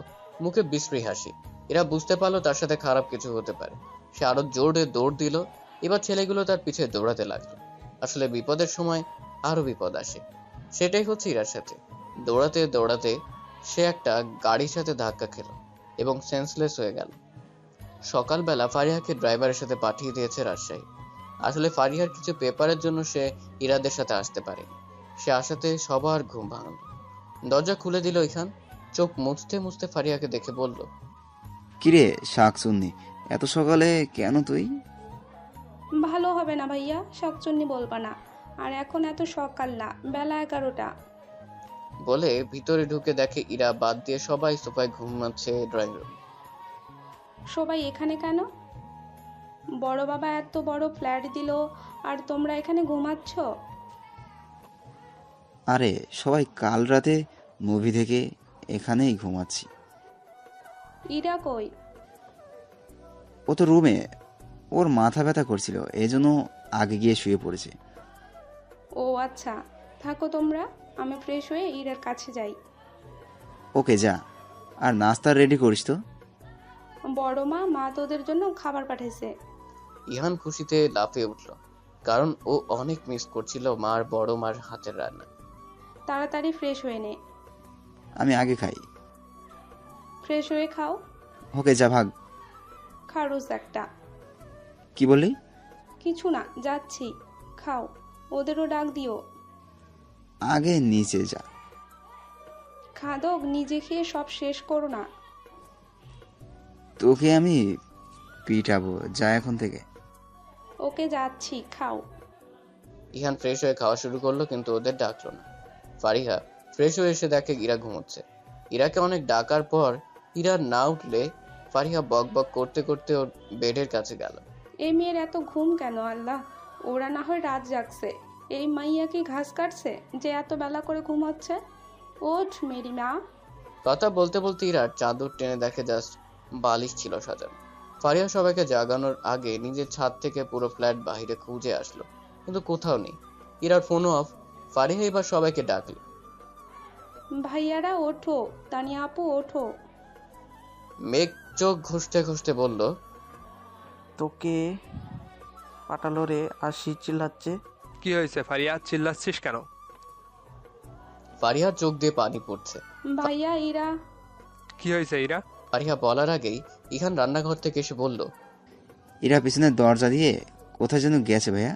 মুখে বিশ্রী হাসি। এরা বুঝতে পারলো তার সাথে খারাপ কিছু হতে পারে। সে আরো জোরে দৌড় দিল। এবার ছেলেগুলো তার পিছে দৌড়াতে লাগলো। আসলে বিপদের সময় আরো বিপদ আসে, সেটাই হচ্ছে ইরার সাথে। দৌড়াতে দৌড়াতে সে একটা গাড়ির সাথে ধাক্কা খেল এবং সেন্সলেস হয়ে গেল। সকালবেলা ফারিহাকে ড্রাইভারের সাথে পাঠিয়ে দিয়েছে রাজশাহী। আসলে ফারিহার কিছু পেপারের জন্য সে ইরাদের সাথে আসতে পারেনি। সে আসাতে সবার ঘুম ভাঙল। দরজা খুলে দিল ইখান। চোখ মুছতে মুছতে ফারিহাকে দেখে বলল, কিরে শাক চুন্নি, এত সকালে কেন তুই? ভালো হবে না ভাইয়া, শাকচুন্নি বলবা না। আর এখন এত সকাল না, বেলা 11টা। বলে ভিতরে ঢুকে দেখে ইরা বাদ দিয়ে সবাই সোফায় ঘুমাচ্ছে ড্রয়িং রুম। সবাই এখানে কেন? বড় বাবা এত বড় ফ্ল্যাট দিল, আর তোমরা এখানে ঘুমাচ্ছ? আরে সবাই কাল রাতে মুভি দেখে এখানেই ঘুমাচ্ছি। ইরা কই? ও তো রুমে, ওর মাথা ব্যথা করছিল, এই জন্য আগে গিয়ে শুয়ে পড়েছে। ও আচ্ছা, থাকো তোমরা, আমি ফ্রেশ হয়ে ইরার কাছে যাই। ওকে যা, আর নাস্তা রেডি করিস তো। বড় মা তোদের জন্য খাবার পাঠাইছে। ইহান খুশিতে লাফিয়ে উঠল, কারণ ও অনেক মিস করছিল মার, বড় মার হাতের রান্না। তাড়াতাড়ি ফ্রেশ হয়ে নে। আমি আগে খাই। ফ্রেশ হয়ে খাও। ওকে যা, ভাগ। খারুস একটা। কি বললি? কিছু না, যাচ্ছি, খাও। ওদেরও ডাক দিও। আগে নিচে যা। খাদক, নিজে খেয়ে সব শেষ করো না। তোকে আমি পিটাবো, যা এখন থেকে। ওকে যাচ্ছি, খাও। ইহান ফ্রেশ হয়ে খাওয়া শুরু করলো, কিন্তু ওদের ডাকলো না। ফারিহা ফ্রেশ হয়ে এসে দেখে ইরা ঘুমোচ্ছে। ইরাকে অনেক ডাকার পর ইরা না উঠলে ফারিহা বক বক করতে করতে ওর বেডের কাছে গেল। এই মেয়ের এত ঘুম কেন আল্লাহ? ওরা না হয় রাত জাগছে, এই মাইয়া কি ঘাস কাটছে যে এত বেলা করে ঘুমাচ্ছে? ওঠ মেরি মা। কথা বলতে বলতে ইরার চাদর টেনে দেখে জাস্ট বালিশ ছিল সাজানো। ফারিয়া সবাইকে জাগানোর আগে নিজের ছাদ থেকে পুরো ফ্ল্যাট বাইরে খুঁজে আসলো, কিন্তু কোথাও নেই। ইরার ফোনও অফ। ফারিয়া এবার সবাইকে ডাকলো। ভাইয়ারা ওঠো, তানিয়া আপু ওঠো। মেঘ চোখ ঘষতে ঘষতে বলল, তোকে পাঠালো রে, আসি চিল্লাচ্ছে। কি হয়েছে ফারিয়া, চিল্লাচ্ছিস কেন? ফারিয়ার চোখ দিয়ে পানি পড়ছে। ভাইয়া ইরা। কি হয়েছে ইরা? ফারিয়া বলার আগেই ইহান রান্নাঘর থেকে এসে বলল, এরা পিছনের দরজা দিয়ে কোথায় যেন গেছে ভাইয়া।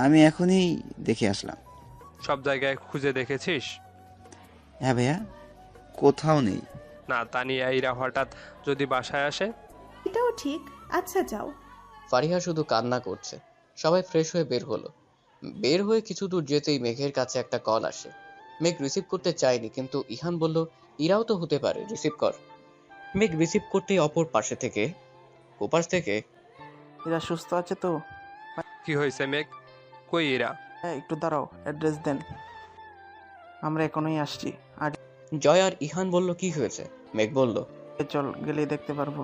আমি এখনই দেখে আসলাম। সব জায়গায় খুঁজে দেখেছিস? হ্যাঁ ভাইয়া, কোথাও নেই। না, তানিয়া ইরা হঠাৎ যদি বাসায় আসে? এটাও ঠিক। আচ্ছা যাও। ফারিয়া শুধু কান্না করছে। সবাই ফ্রেশ হয়ে বের হলো। বের হয়ে কিছু দূর যেতেই মেঘের কাছে একটা কল আসে। মেঘ রিসিভ করতে চায়নি, কিন্তু ইহান বলল, ইরাও তো হতে পারে, রিসিভ কর। মেঘ রিসিভ করতেই অপর পাশে থেকে ওপাশ থেকে, এরা সুস্থ আছে তো? কি হয়েছে মেঘ, কই ইরা? হ্যাঁ একটু দাঁড়াও, অ্যাড্রেস দেন, আমরা এখনই আসছি। আর জয় আর ইহান বলল, কি হয়েছে? মেঘ বলল, চল গেলেই দেখতে পারবো,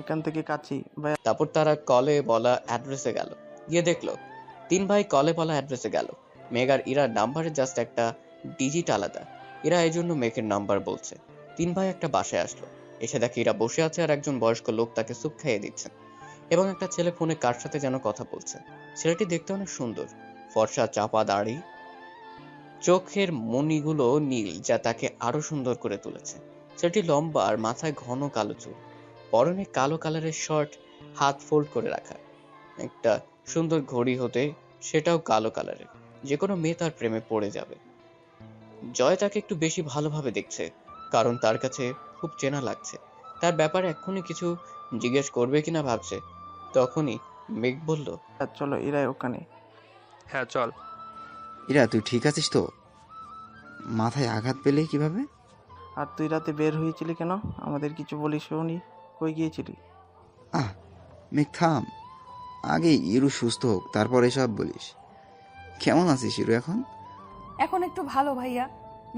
এখান থেকে কাছি ভাই। তারপর তারা কলে বলা অ্যাড্রেসে গেল। গিয়ে দেখলো তিন ভাই কলে বলা অ্যাড্রেসে গেল। মেঘ আর ইরার নাম্বারে জাস্ট একটা ডিজিট আলাদা। ইরা এই জন্য মেঘের নাম্বার বলছে। তিন ভাই একটা বাসায় আসলো। এসে দেখে ইরা বসে আছে আর একজন বয়স্ক লোক তাকে স্যুপ খাইয়ে দিচ্ছেন, এবং একটা ছেলে ফোনে কার সাথে যেন কথা বলছে। ছেলেটি দেখতে অনেক সুন্দর, ফর্সা, চাপা দাড়ি, চোখের মণিগুলো নীল, যা তাকে আরো সুন্দর করে তুলেছে। ছেলেটি লম্বা আর মাথায় ঘন কালো চুল, পরনে কালো কালারের শার্ট, হাত ফোল্ড করে রাখা। একটা সুন্দর ঘড়ি হতে, সেটাও কালো কালারের। যে কোনো মেয়ে তার প্রেমে পড়ে যাবে। জয় তাকে একটু বেশি ভালোভাবে দেখছে, কারণ তার কাছে খুব চেনা লাগছে। তার ব্যাপারে এক্ষুনি কিছু জিজ্ঞেস করবে কিনা ভাবছে। তখনই মেঘ বলল, চলো এরাই ওখানে। হ্যাঁ চল। ইরা তুই ঠিক আছিস তো? মাথায় আঘাত পেলে কিভাবে? আর তুই রাতে বের হয়েছিলি কেন? আমাদের কিছু বলিস নি, কই গিয়েছিলি? মেঘ থাম, আগে ইরু সুস্থ হোক তারপর এসব বলিস। কেমন আছিস ইরু এখন? এখন একটু ভালো ভাইয়া।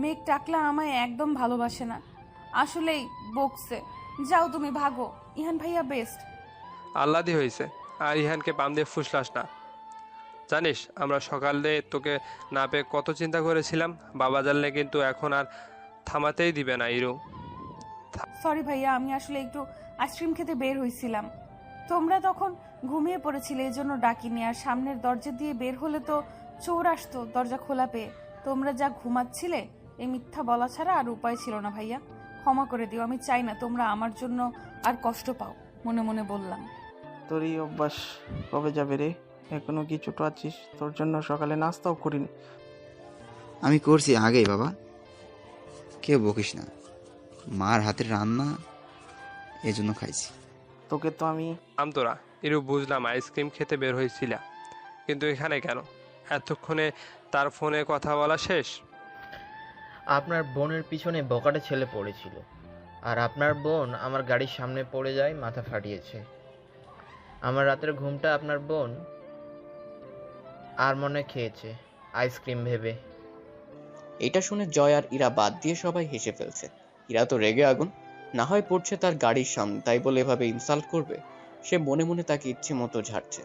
মেঘ টাকলা আমায় একদম ভালোবাসে না, আসলেই বকছে। যাও তুমি ভাগো, ইহান ভাইয়া বেস্ট। আল্লাদি হয়েছে। আর ইহানকে পাম দিয়ে ফুসলাস না। জানিস আমরা সকালে তোকে না পেয়ে কত চিন্তা করেছিলাম। বাবা জানলে কিন্তু এখন আর থামাতেই দিবে না ইরু। সরি ভাইয়া, আমি আসলে একটু আইসক্রিম খেতে বের হয়েছিলাম। তোমরা তখন ঘুমিয়ে পড়েছিলে, এই জন্য ডাকিনি। আর সামনের দরজা দিয়ে বের হলে তো চোর আসতো দরজা খোলা পেয়ে। তোমরা যা ঘুমাচ্ছিলে, এই মিথ্যা বলা ছাড়া আর উপায় ছিল না ভাইয়া। ক্ষমা করে দিও, আমি চাই না তোমরা আমার জন্য আর কষ্ট পাও। মনে মনে বললাম। তোর এই অভ্যাস কবে যাবে রে? এখনো কি ছোট আছিস? তোর জন্য সকালে নাস্তাও করিনি। আমি করছি আগেই বাবা, কেউ বকিস না। মার হাতের রান্না, এজন্য খাইছি। তোকে তো আমি আমতোরা ইরু বুঝলাম আইসক্রিম খেতে বের হয়েছিল, কিন্তু এখানে কেন? এতক্ষণে তার ফোনে কথা বলা শেষ? আপনার বোনের পিছনে বকাটে ছেলে পড়েছিল, আর আপনার বোন আমার গাড়ির সামনে পড়ে যায়, মাথা ফাটিয়েছে। আমার রাতের ঘুমটা আপনার বোন আর মনে খেয়েছে আইসক্রিম ভেবে। এটা শুনে জয় আর ইরা বাদ দিয়ে সবাই হেসে ফেলছে। ইরা তো রেগে আগুন। না হয় পড়ছে তার গাড়ির সামনে, তাই বলে এভাবে ইনসাল্ট করবে? সে মনে মনে তাকে ইচ্ছে মতো ঝাড়ছে।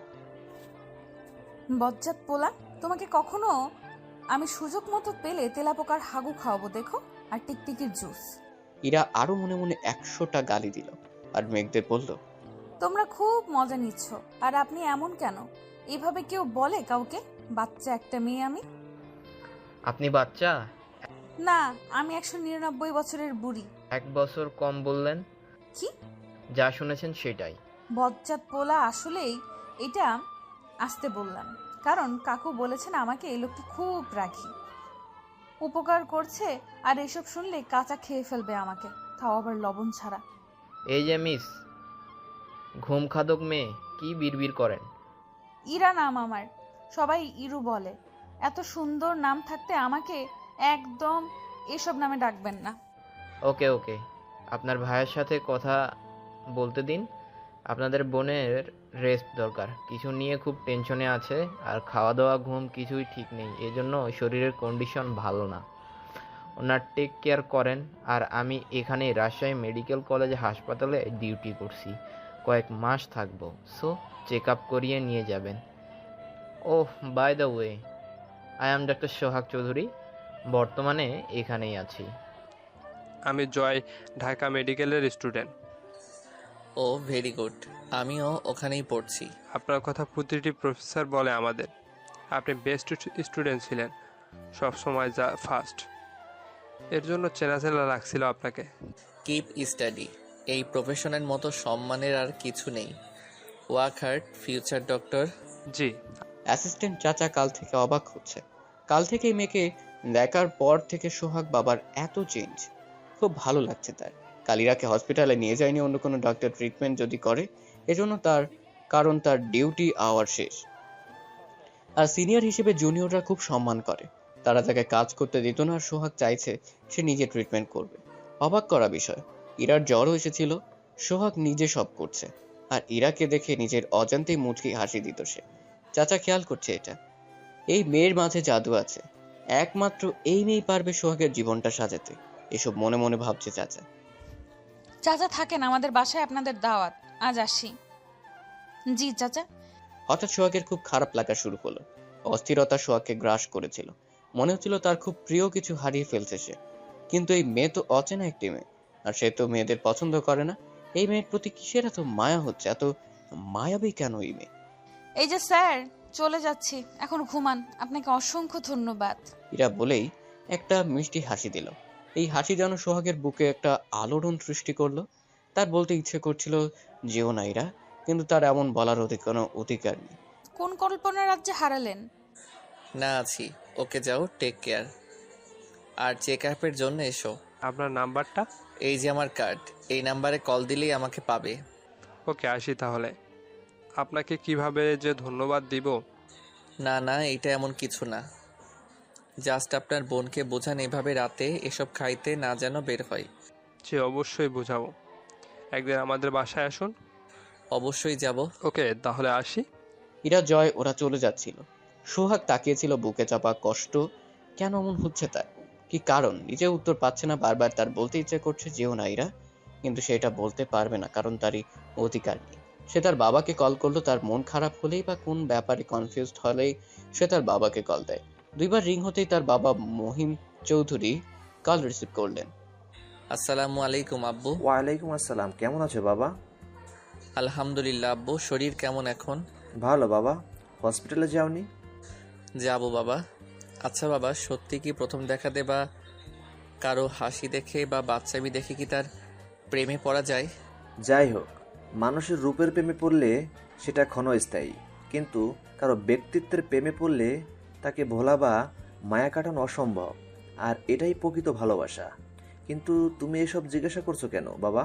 বজ্জাত পোলা, তোমাকে কখনো আমি সুযোগ মতো পেলে তেলাপোকার হাগু খাওয়াবো দেখো, আর টিকটিকির জুস। ইরা আরো মনে মনে 100টা গালি দিল, আর মেঘদের বলল, তোমরা খুব মজা নিচ্ছ। আর আপনি এমন কেন? এইভাবে কেউ বলে কাউকে? বাচ্চা একটা মেয়ে আমি। আপনি বাচ্চা? না, আমি 199 বছরের বুড়ি। 1 বছর কম বললেন। কি? যা শুনেছেন সেটাই। বজ্জাত পোলা, আসলেই এটা আসতে বললাম, কারণ কাকু বলেছেন আমাকে এই লোকটি খুব রাখি, উপকার করছে, আর এসব শুনলে কাঁচা খেয়ে ফেলবে আমাকে, তাও আবার লবণ ছাড়া। এই যে মিস, ঘুম খাদক মেয়ে, কি বিড়বিড় করেন? ইরা নাম আমার, সবাই ইরু বলে। এত সুন্দর নাম থাকতে আমাকে একদম এসব নামে ডাকবেন না। ওকে ওকে, আপনার ভাইয়ের সাথে কথা বলতে দিন। আপনাদের বোনের রেস্ট দরকার, কিছু নিয়ে খুব টেনশনে আছে, আর খাওয়া দাওয়া ঘুম কিছুই ঠিক নেই, এজন্য শরীরের কন্ডিশন ভালো না। ওনার টেক কেয়ার করেন। আর আমি এখানে রাজশাহী মেডিকেল কলেজ হাসপাতালে ডিউটি করছি, কয়েক মাস থাকবো, সো চেক আপ করিয়ে নিয়ে যাবেন। Oh, by the way, I am doctor Sohag Chowdhury, বর্তমানে এখানেই আছি। আমি জয়, ঢাকা মেডিকেলের স্টুডেন্ট। ও ভেরি গুড, আমিও ওখানেই পড়ছি। আপনার কথা প্রতিটি প্রফেসর বলে আমাদের। আপনি বেস্ট স্টুডেন্ট ছিলেন, সব সময় যা ফার্স্ট, এর জন্য চেনা লাগছিল আপনাকে। কিপ স্টাডি, এই প্রফেশনের মতো সম্মানের আর কিছু নেই। Work hard, future doctor. জি। অ্যাসিস্ট্যান্ট চাচা কাল থেকে অবাক হচ্ছে। কাল থেকেই মেয়েকে দেখার পর থেকে সোহাগ বাবার এত চেঞ্জ, খুব ভালো লাগছে তার। কালিরাকে হসপিটালে নিয়ে যায়নি অন্য কোনো ডক্টর ট্রিটমেন্ট যদি করে, এজন্য কারণ তার ডিউটি আওয়ার শেষ। আর সিনিয়র হিসেবে জুনিয়ররা খুব সম্মান করে, তারা তাকে কাজ করতে দিত না। আর সোহাগ চাইছে সে নিজে ট্রিটমেন্ট করবে। অবাক করা বিষয়, ইরার জ্বরও এসেছিল, সোহাগ নিজে সব করছে। আর ইরাকে দেখে নিজের অজান্তেই মুচকি হাসি দিত সে। চাচা খেয়াল করছে এটা, এই মেয়ের মাঝে জাদু আছে, একমাত্র এই মেয়েই পারবে সোহাগের জীবনটা সাজাতে। এসব মনে মনে ভাবছে চাচা। চাচা থাকেন, আমাদের বাসায় আপনাদের দাওয়াত, আজ আসি। জি চাচা। হঠাৎ সোহাগের খুব খারাপ লাগা শুরু হলো। অস্থিরতা সোহাগকে গ্রাস করেছিল, মনে হচ্ছিল তার খুব প্রিয় কিছু হারিয়ে ফেলছে সে। কিন্তু এই মেয়ে তো অচেনা একটি মেয়ে, আর সে তো মেয়েদের পছন্দ করে না। এই মেয়ের প্রতি কিসের এত মায়া হচ্ছে, এত মায়াবী কেন এই মেয়ে? এই যে স্যার, চলে যাচ্ছি, এখন ঘুমান, আপনাকে অসংখ্য ধন্যবাদ। ইরা বলেই একটা মিষ্টি হাসি দিল। এই হাসি যেন সোহাগের বুকে একটা আলোড়ন সৃষ্টি করলো। তার বলতে ইচ্ছে করছিল যেও না ইরা, কিন্তু তার এমন বলার কোনো অধিকার নেই। কোন কল্পনা রাজ্যে হারালেন? না আছি, ওকে যাও, টেক কেয়ার। আর চেক আপের জন্য এসো। আপনার নাম্বারটা? এই যে আমার কার্ড, এই নাম্বারে কল দিলেই আমাকে পাবে। ওকে, আসি তাহলে। আপনাকে কিভাবে যে ধন্যবাদ দিব। না না, এটা এমন কিছু না, জাস্ট আপনার বোনকে বোঝান এভাবে রাতে এসব খাইতে না যেন বের হয়। যে অবশ্যই বোঝাবো, একদিন আমাদের বাসায় আসুন। অবশ্যই যাব। ওকে, তাহলে আসি। ইরা জয় ওরা চলে যাচ্ছিল। সোহাগ তাকিয়েছিল, বুকে চাপা কষ্ট। কেন এমন হচ্ছে তার, কি কারণ নিজে উত্তর পাচ্ছে না। বারবার তার বলতে ইচ্ছে করছে যেও না ইরা, কিন্তু সে এটা বলতে পারবে না, কারণ তারই অধিকার নেই। সে তার বাবাকে কল করলো, তার মন খারাপ হলেই বা কোন ব্যাপারে কনফিউজড হলেই সে তার বাবাকে কল দেয়। দুইবার রিং হতেই তার বাবা মহিম চৌধুরী কল রিসিভ করলেন। আসসালামু আলাইকুম আব্বু। ওয়ালাইকুম আসসালাম, কেমন আছো বাবা? আলহামদুলিল্লাহ আব্বু, শরীর কেমন এখন? ভালো বাবা, হসপিটালে যাওনি? যাবো বাবা। আচ্ছা বাবা, সত্যি কি প্রথম দেখাতে বা কারো হাসি দেখে বা বাচ্চামি দেখে কি তার প্রেমে পড়া যায়? যাই হোক, মানুষের রূপের প্রেমে পড়লে সেটা ক্ষণস্থায়ী, কিন্তু কারো ব্যক্তিত্বের প্রেমে পড়লে তাকে ভোলা বা মায়া কাটানো অসম্ভব। আর এটাই প্রকৃত ভালোবাসা। কিন্তু তুমি এসব জিজ্ঞাসা করছো কেন বাবা?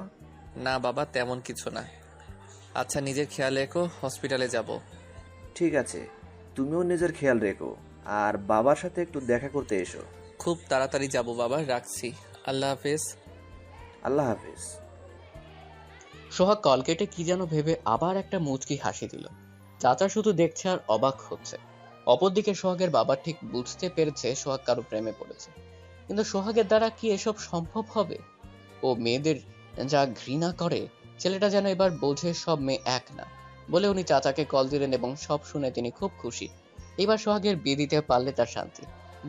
না বাবা, তেমন কিছু না। আচ্ছা, নিজের খেয়াল রেখো, হসপিটালে যাব। ঠিক আছে, তুমিও নিজের খেয়াল রেখো, আর বাবার সাথে একটু দেখা করতে এসো। খুব তাড়াতাড়ি যাব বাবা, রাখছি। আল্লাহ হাফেজ। আল্লাহ হাফেজ। সোহাগ কল কেটে কি যেন ভেবে আবার একটা মুচকি হাসি দিল। চাচা শুধু দেখছে আর অবাক হচ্ছে। অপরদিকে সোহাগের বাবা ঠিক বুঝতে পেরেছে সোহাগ কারো প্রেমে পড়েছে, কিন্তু সোহাগের দ্বারা কি এসব সম্ভব হবে? ও মেয়েদের যা ঘৃণা করে, ছেলেটা যেন এবার বোঝে সব মেয়ে এক না বলে উনি চাচাকে কল দিলেন এবং সব শুনে তিনি খুব খুশি। এবার সোহাগের বিয়ে দিতে পারলে তার শান্তি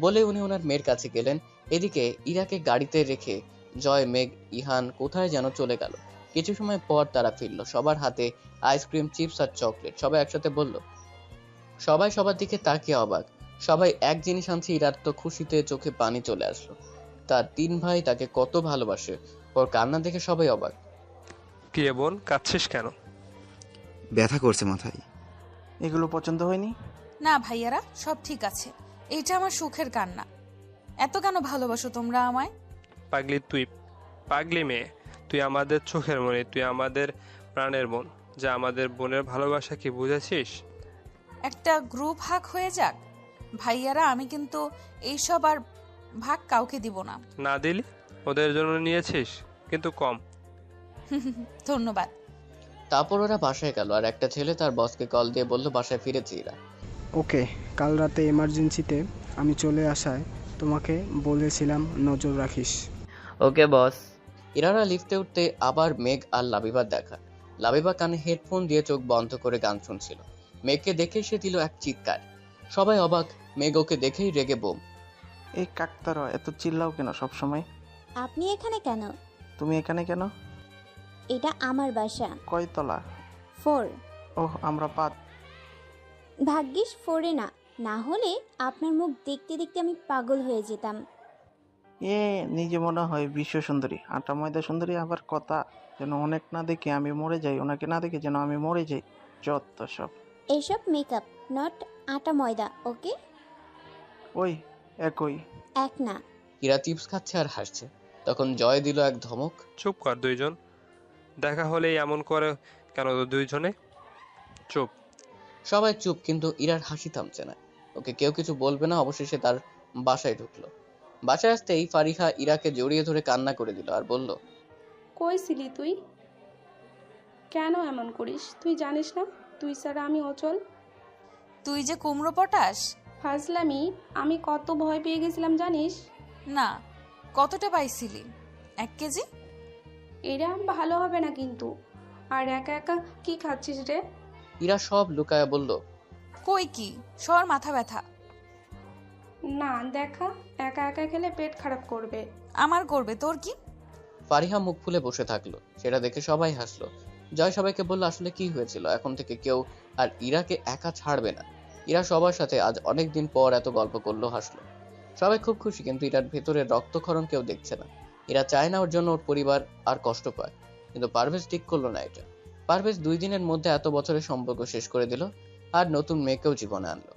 বলে উনি ওনার মেয়ের কাছে গেলেন। এদিকে ইরাকে গাড়িতে রেখে জয়, মেঘ, ইহান কোথায় যেন চলে গেল। কিছু সময় পর তারা ফিরল, সবার হাতে আইসক্রিম, চিপস আর চকলেট। সবাই একসাথে বলল। সবাই সবার দিকে তাকিয়ে অবাক। সবাই এক জিনিস আনছে, ইরার তো খুশিতে চোখে পানি চলে আসলো। তার তিন ভাই তাকে কত ভালোবাসে, ওর কান্না দেখে সবাই অবাক। কি রে বোন, কাঁদছিস কেন? ব্যথা করছে মাথায়। এগুলো পছন্দ হয়নি? না ভাইয়ারা, সব ঠিক আছে, এইটা আমার সুখের কান্না। এত কেন ভালোবাসো তোমরা আমায়? পাগলি তুই, পাগলি মেয়ে, তুই আমাদের চোখের মনি, তুই আমাদের প্রাণের বোন। যা আমাদের বোনের ভালোবাসা কি বুঝেছিস? একটা গ্রুপ হাক হয়ে যাক ভাইয়ারা, আমি কিন্তু এইসব আর ভাগ কাউকে দিব না। না দিলি? ওদের জন্য নিয়েছিস, কিন্তু কম। ধন্যবাদ। তারপর ওরা বাসায় গেল, আর একটা ছেলে তার বসকে কল দিয়ে বলল বাসায় ফিরেছে ইরা। ওকে, কাল রাতে এমার্জেন্সিতে আমি চলে আসায় তোমাকে বলেছিলাম নজর রাখিস। ওকে বস। ইরারা লিফটে উঠতে আবার মেঘ আর লাবিবার দেখা। লাবিবা কানে হেডফোন দিয়ে চোখ বন্ধ করে গান শুনছিল। মেঘকে দেখে সে দিল এক চিৎকার। সবাই অবাক, মেঘ ওকে দেখেই রেগে বোম। এই কাকতারা এত চিল্লাও কেন সবসময়? আপনি এখানে কেন? তুমি এখানে কেন? এটা আমার বাসা। কয়তলা? 4। ওহ, আমরা 5। ভাগ্যিস 4-এ না, না হলে আপনার মুখ দেখতে দেখতে আমি পাগল হয়ে যেতাম। নিজে মনে হয় বিশ্ব সুন্দরী, আটা ময়দা সুন্দরী, আবার কথা যেন অনেক না দেখে আমি মরে যাই, ওনাকে না দেখে যেন আমি মরে যাই। যত সব। এসব মেকআপ, নট আটা ময়দা, ওকে? ওই একই। এক না। ইরা চিপস খাচ্ছে আর হাসছে। তখন জয় দিল এক ধমক। চুপ কর দুইজন। দেখা হলেই এমন করে কেন দুইজনে? চুপ। সবাই চুপ, কিন্তু ইরার হাসি থামছে না। ওকে কেউ কিছু বলবে না। অবশেষে তার বাসায় ঢুকলো। বাসায় আসতেই ফারিহা ইরাকে জড়িয়ে ধরে কান্না করে দিল আর বলল, কই ছিলি তুই? কেন এমন করিস? তুই জানিস না তুই ছাড়া আমি অচল? তুই যে কুমড়ো পটাস। ফাজলামি, আমি কত ভয় পেয়ে গেছিলাম জানিস? না, কতটা পাইছিলি? 1 কেজি? এরা ভালো হবে না কিন্তু। আর একা একা কি খাচ্ছিস রে? ইরা সব লুকায়া বলল, কই কি, সর মাথা ব্যথা। না দেখা, একা একা খেলে পেট খারাপ করবে। আমার করবে, তোর কি? ফারিহা মুখ ফুলে বসে থাকলো। সেটা দেখে সবাই হাসলো। জয় সবাইকে বলল আসলে কি হয়েছিল। এখন থেকে কেউ আর ইরাকে একা ছাড়বে না। ইরা সবার সাথে আজ অনেক দিন পর এত গল্প করলো, হাসলো। সবাই খুব খুশি, কিন্তু ইরার ভেতরে রক্তক্ষরণ কেউ দেখছে না। ইরা চায় না ওর জন্য ওর পরিবার আর কষ্ট পায়, কিন্তু পারভেজ ঠিক করলো না এটা। পারভেজ 2 দিনের মধ্যে এত বছরের সম্পর্ক শেষ করে দিল, আর নতুন মেয়েকেও জীবনে আনলো।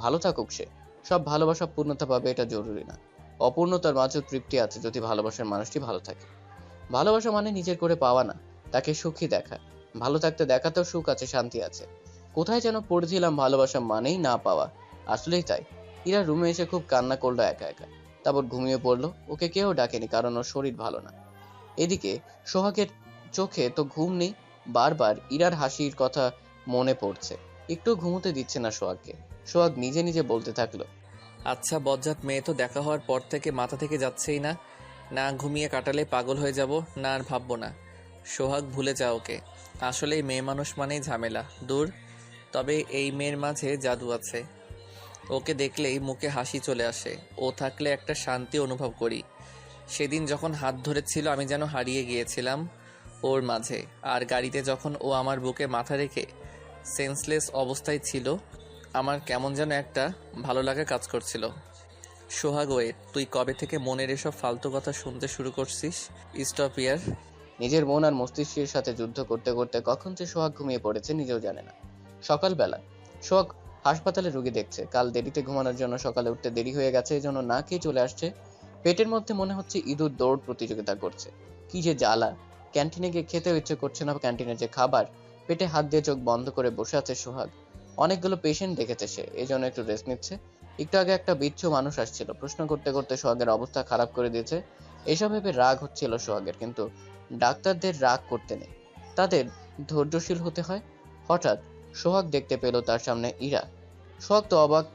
ভালো থাকুক সে, সব ভালোবাসা পূর্ণতা পাবে এটা জরুরি না। অপূর্ণতার মাঝেও তৃপ্তি আছে যদি ভালোবাসার মানুষটি ভালো থাকে। ভালোবাসা মানে নিজের করে পাওয়া না, তাকে সুখী দেখা। ভালো থাকতে দেখাতেও সুখ আছে, শান্তি আছে। কোথায় যেন পড়েছিলাম ভালোবাসা মানেই না পাওয়া। আসলেই তাই। ইরা রুমে এসে খুব কান্না করলো একা একা। তারপর ঘুমিয়ে পড়লো। ওকে কেউ ডাকেনি, কারণ ওর শরীর ভালো না। এদিকে সোহাগের চোখে তো ঘুম নেই। বারবার ইরার হাসির কথা মনে পড়ছে। একটু ঘুমোতে দিচ্ছে না সোহাগকে। সোহাগ নিজে নিজে বলতে থাকলো, আচ্ছা বজ্জাত মেয়ে তো দেখা হওয়ার পর থেকে মাথা থেকে যাচ্ছেই না। না ঘুমিয়ে কাটালে পাগল হয়ে যাব, না আর ভাববো না। সোহাগ ভুলে যাও ওকে। আসলেই মেয়ে মানুষ মানেই ঝামেলা, দূর। তবে এই মেয়ের মাঝে জাদু আছে। ওকে দেখলেই মুখে হাসি চলে আসে। ও থাকলে একটা শান্তি অনুভব করি। সেদিন যখন হাত ধরেছিল আমি যেন হারিয়ে গিয়েছিলাম ওর মাঝে। আর গাড়িতে যখন ও আমার বুকে মাথা রেখে সেন্সলেস অবস্থায় ছিল, আমার কেমন যেন একটা ভালো লাগা কাজ করছিল। সোহাগ ওয়ে, তুই কবে থেকে মনের এসব ফালতু কথা শুনতে শুরু করছিস? স্টপ ইয়ার। নিজের মন আর মস্তিষ্কের সাথে যুদ্ধ করতে করতে কখন যে সোহাগ ঘুমিয়ে পড়েছে নিজেও জানে না। সকালবেলা সোহাগ হাসপাতালে রোগী দেখছে। কাল দেরিতে ঘুমানোর জন্য সকালে উঠতে দেরি হয়ে গেছে, এই জন্য না খেয়ে চলে আসছে। পেটের মধ্যে মনে হচ্ছে ইঁদুর দৌড় প্রতিযোগিতা করছে। কি যে জ্বালা! ক্যান্টিনে গিয়ে খেতেও ইচ্ছে করছে না। ক্যান্টিনের যে খাবার, পেটে হাত দিয়ে চোখ বন্ধ করে বসে আছে সোহাগ। অনেকগুলো পেশেন্ট দেখেছে সে, এই জন্য একটু রেস্ট নিচ্ছে। একটু আগে একটা বিচ্ছু মানুষ আসছিল, প্রশ্ন করতে করতে সোহাগের অবস্থা খারাপ করে দিয়েছে। এসব ভেবে রাগ হচ্ছিল সোহাগের, কিন্তু ডাক্তারদের রাগ করতে নেই, তাদের ধৈর্যশীল হতে হয়। হঠাৎ সোহাগ দেখতে পেল তার সামনে ইরা। সোহাগ তো অবাক,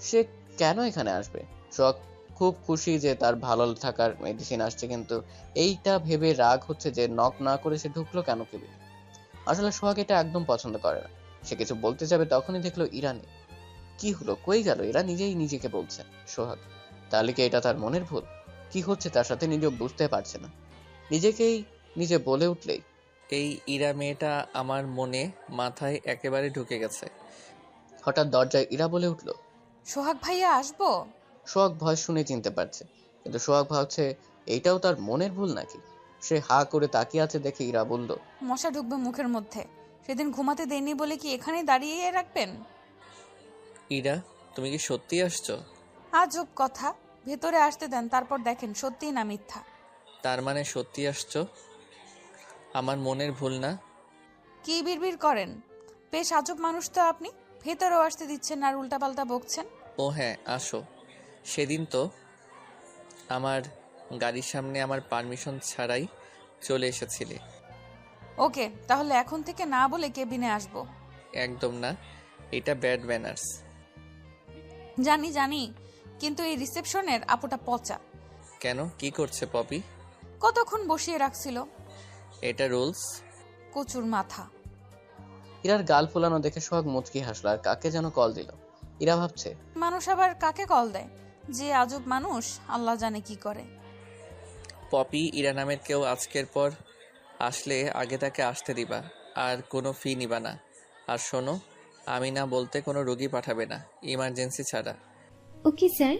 সে কেন এখানে আসবে। সোহাগ খুব খুশি যে তার ভালো থাকার মেডিসিন আসছে, কিন্তু এইটা ভেবে রাগ হচ্ছে যে নক না করে সে ঢুকলো কেন কেবিনে। আসলে সোহাগ এটা একদম পছন্দ করে না। সে কিছু বলতে যাবে, তখনই দেখলো ইরা নেই। কি হলো, কই গেল এরা? নিজেই নিজেকে বলছে সোহাগ। তাহলে কি এটা তার মনের ভুল? কি হচ্ছে তার সাথে নিজেও বুঝতে পারছে না। নিজেকেই নিজে বলে উঠলেই, এই ইরা মেয়েটা আমার মনে মাথায় একেবারে ঢুকে গেছে। হঠাৎ দরজায় ইরা বলে উঠলো, সোহাগ ভাইয়া আসবো? সোহাগ ভয় শুনে চিনতে পারছে, কিন্তু সোহাগ ভাবছে এইটাও তার মনের ভুল নাকি। সে হা করে তাকিয়ে আছে দেখে ইরা বলল, মশা ঢুকবে মুখের মধ্যে। সেদিন ঘুমাতে দেয়নি বলে কি এখানেই দাঁড়িয়ে রাখবেন? ইরা, তুমি কি সত্যি আসছো? আজব কথা। ভেতরে আসতে দেন, তারপর দেখেন সত্যি না মিথ্যা। তার মানে সত্যি আসছো? আমার মনের ভুল না? কি বিড়বিড় করেন? বেশ আজব মানুষ তো আপনি। ভেতরেও আসতে দিচ্ছেন আর উল্টাপাল্টা বকছেন। ও হ্যাঁ, আসো। সেদিন তো আমার গাড়ির সামনে আমার পারমিশন ছাড়াই চলে এসেছিলে। ওকে, তাহলে এখন থেকে না বলে কেবিনে আসবো। একদম না, এটা ব্যাড ম্যানার্স। জানি জানি, কিন্তু এই রিসেপশনের আপুটা পচা। কেন, কি করছে পপি? কতক্ষণ বসিয়ে রাখছিল। এটা রুলস। কচুর মাথা। ইরার গাল ফোলানো দেখে সোহাগ মুচকি হাসলো আর কাকে যেন কল দিল। ইরা ভাবছে, মানুষ আবার কাকে কল দেয়? যে আজব মানুষ, আল্লাহ জানে কি করে। পপি, ইরা নামের কেউ আজকের পর আসলে আগে তাকে আসতে দিবা, আর কোনো ফি নিবা না। আর শোনো, আমি না বলতে কোনো রোগী পাঠাবে না, ইমার্জেন্সি ছাড়া। Okay sir.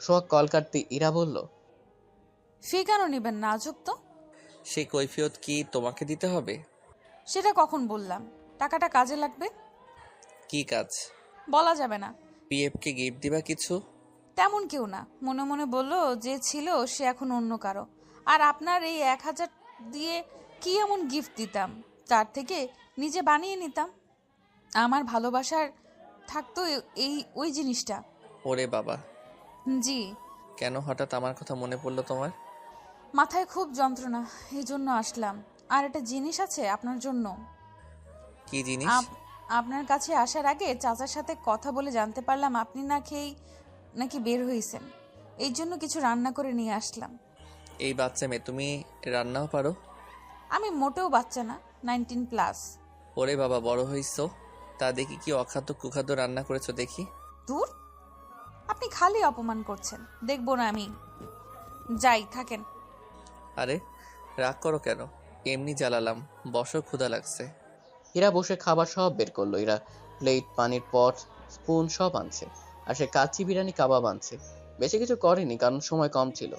সোহাগ কল কাটতে ইরা বলল, ফি কেন নিবেন না? আজব তো। সেই কৈফিয়ত কি তোমাকে দিতে হবে? সেটা কখন বললাম? টাকাটা কাজে লাগবে। কি কাজ? বলা যাবে না। পিএফকে গিফট দিবা কিছু? তেমন কেউ না, মনে মনে বললো যে ছিল সে এখন অন্য কারো। আর আপনার এই 1000 দিয়ে কি এমন গিফট দিতাম, তার থেকে নিজে বানিয়ে নিতাম। আমার ভালোবাসার থাকতো ওই জিনিসটা। ওরে বাবা। জি। কেন হঠাৎ আমার কথা মনে পড়লো তোমার? মাথায় খুব যন্ত্রণা, এই জন্য আসলাম। আর একটা জিনিস আছে আপনার জন্য। কি জিনিস? আপনার কাছে আসার আগে চাচার সাথে কথা বলে জানতে পারলাম আপনি না খেয়েই নাকি বের হয়েছেন। এই জন্য কিছু রান্না করে নিয়ে আসলাম। এই বাচ্চা মেয়ে, তুমি রান্নাও পারো? আমি মোটেও বাচ্চা না, 19+। ওরে বাবা, বড় হইছো। তা দেখি কি অখাদ্য কুখাদ্য রান্না করেছো দেখি। দূর, আপনি খালি অপমান করছেন। দেখবো না আমি। যাই, থাকেন। আরে রাগ করো কেন? এমনি জ্বালালাম, বসো, ক্ষুধা লাগছে। ইরা বসে খাবার সব বের করলো। ইরা প্লেট, পানির পট, স্পুন সব আনছে। আর সে কাচ্চি বিরিয়ানি, কাবাব আনছে। বেশি কিছু করেনি কারণ সময় কম ছিল।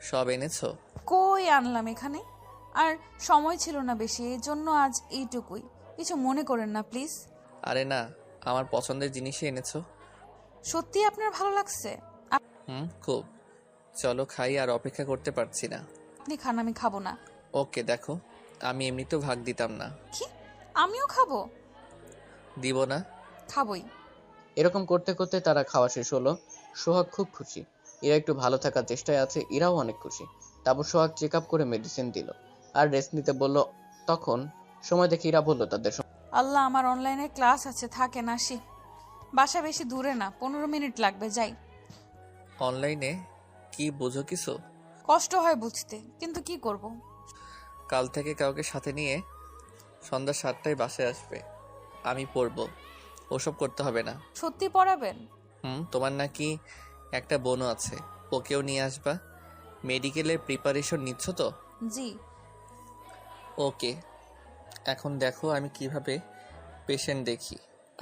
সব এনেছো? কই আনলাম এখানে, আর সময় ছিল না বেশি, এই জন্য আজ এইটুকুই। কিছু মনে করেন না প্লিজ। আরে না, আমার পছন্দের জিনিসই এনেছো। সত্যি আপনার ভালো লাগছে? খুব। চলো খাই, আর অপেক্ষা করতে পারছি না। আপনি খান, আমি খাবো না। ওকে, দেখো আমি এমনিতেও ভাগ দিতাম না। কি? আমিও খাবো? দিব না? খাবোই। এরকম করতে করতে তারা খাওয়া শেষ হলো। সোহাগ খুব খুশি, ইরা একটু ভালো থাকার চেষ্টায় আছে। ইরাও অনেক খুশি। তারপর সোহাগ চেক আপ করে মেডিসিন দিল আর রেস্ট নিতে বলল। তখন সময় দেখে ইরা বলল, তাদের আল্লাহ, আমার অনলাইনে ক্লাস আছে, থাকেন, আসি। বাসা বেশি দূরে না, 15 মিনিট লাগবে, যাই। অনলাইনে কি বোঝো কিছু? কষ্ট হয় বুঝতে, কিন্তু কি করব। কাল থেকে কাউকে সাথে নিয়ে সন্ধ্যা 7টায় বাসায় আসবে, আমি পড়বো। ওসব করতে হবে না। সত্যি পড়াবেন? তোমার নাকি একটা বোনও আছে, ওকেও নিয়ে আসবা। মেডিকেলের প্রিপারেশন নিচ্ছ তো? জি। ওকে, এখন দেখো আমি কিভাবে পেশেন্ট দেখি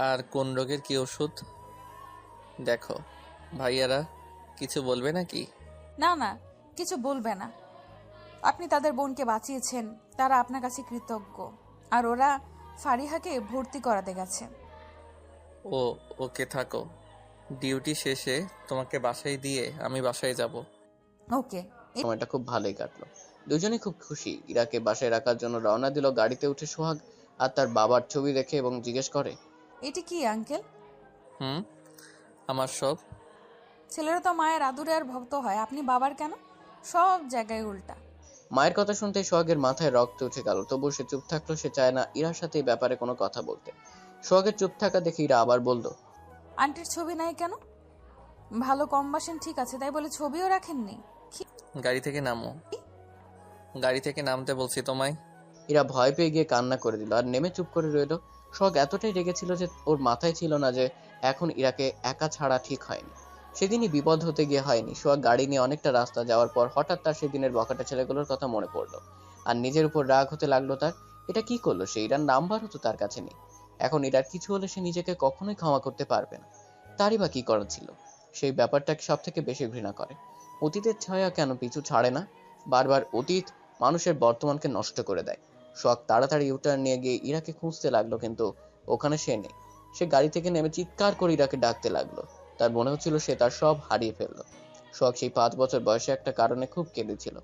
আর কোন রোগের কি ওষুধ। দেখো ভাইয়ারা কিছু বলবে নাকি? না না, কিছু বলবে না। আপনি তাদের বোনকে বাঁচিয়েছেন, তারা আপনার কাছে কৃতজ্ঞ। আর ওরা ফারিহাকে ভর্তি করাতে গেছে। ওকে থাকো, ডিউটি শেষে তোমাকে বাসায় দিয়ে আমি বাসায় যাব। ওকে। সময়টা খুব ভালোই কাটলো। দুজনেই খুব খুশি। ইরাকে বাসায় রাখার জন্য রওনা দিল। গাড়িতে উঠে সোহাগ আর তার বাবার ছবি দেখে এবং জিজ্ঞেস করে, এটি কি আঙ্কেল? আমার সব। ছেলেরা তো মায়ের আদুরে আর ভক্ত হয়, আপনি বাবার কেন? সব জায়গায় উল্টা। মায়ের কথা শুনতে সোহাগের মাথায় রক্ত উঠে গেল। তবুও সে চুপ থাকলো। সে চায় না ইরার সাথে এই ব্যাপারে কোনো কথা বলতে। সোহাগের চুপ থাকা দেখে ইরা আবার বলল, আন্টির ছবি নাই কেন? ভালো কম বাসেন ঠিক আছে, তাই বলে ছবিও রাখেননি? গাড়ি থেকে নামো। গাড়ি থেকে নামতে বলছি তোমায়। ইরা ভয় পেয়ে গিয়ে কান্না করে দিল আর নেমে চুপ করে রইল। সোহাগ এতটাই রেগেছিল যে ওর মাথায় ছিল না যে এখন ইরাকে একা ছাড়া ঠিক হয়নি। সেদিনই বিপদ হতে গিয়ে হয়নি। সোহাগ গাড়ি নিয়ে অনেকটা রাস্তা যাওয়ার পর হঠাৎ তার সেদিনের বকাটা ছেলেগুলোর কথা মনে পড়লো আর নিজের উপর রাগ হতে লাগলো তার। এটা কি করলো সে? ইরার নাম্বারও তো তার কাছে নেই। এখন ইরার কিছু হলে সে নিজেকে কখনোই ক্ষমা করতে পারবে না। তারই বা কি করার ছিল? সেই ব্যাপারটাকে সব থেকে বেশি ঘৃণা করে। অতীতের ছায়া কেন পিছু ছাড়ে না? বারবার অতীত মানুষের বর্তমানকে নষ্ট করে দেয়। সোহাগ তাড়াতাড়ি ইউটার্ন নিয়ে গিয়ে ইরাকে খুঁজতে লাগলো, কিন্তু ওখানে সে নেই। সে গাড়ি থেকে নেমে চিৎকার করে ইরাকে ডাকতে লাগলো। তার মনে হচ্ছিল সে তার সব হারিয়ে ফেললো। সোহাগ সেই 5 বছর বয়সে একটা কারণে খুব কেঁদেছিল,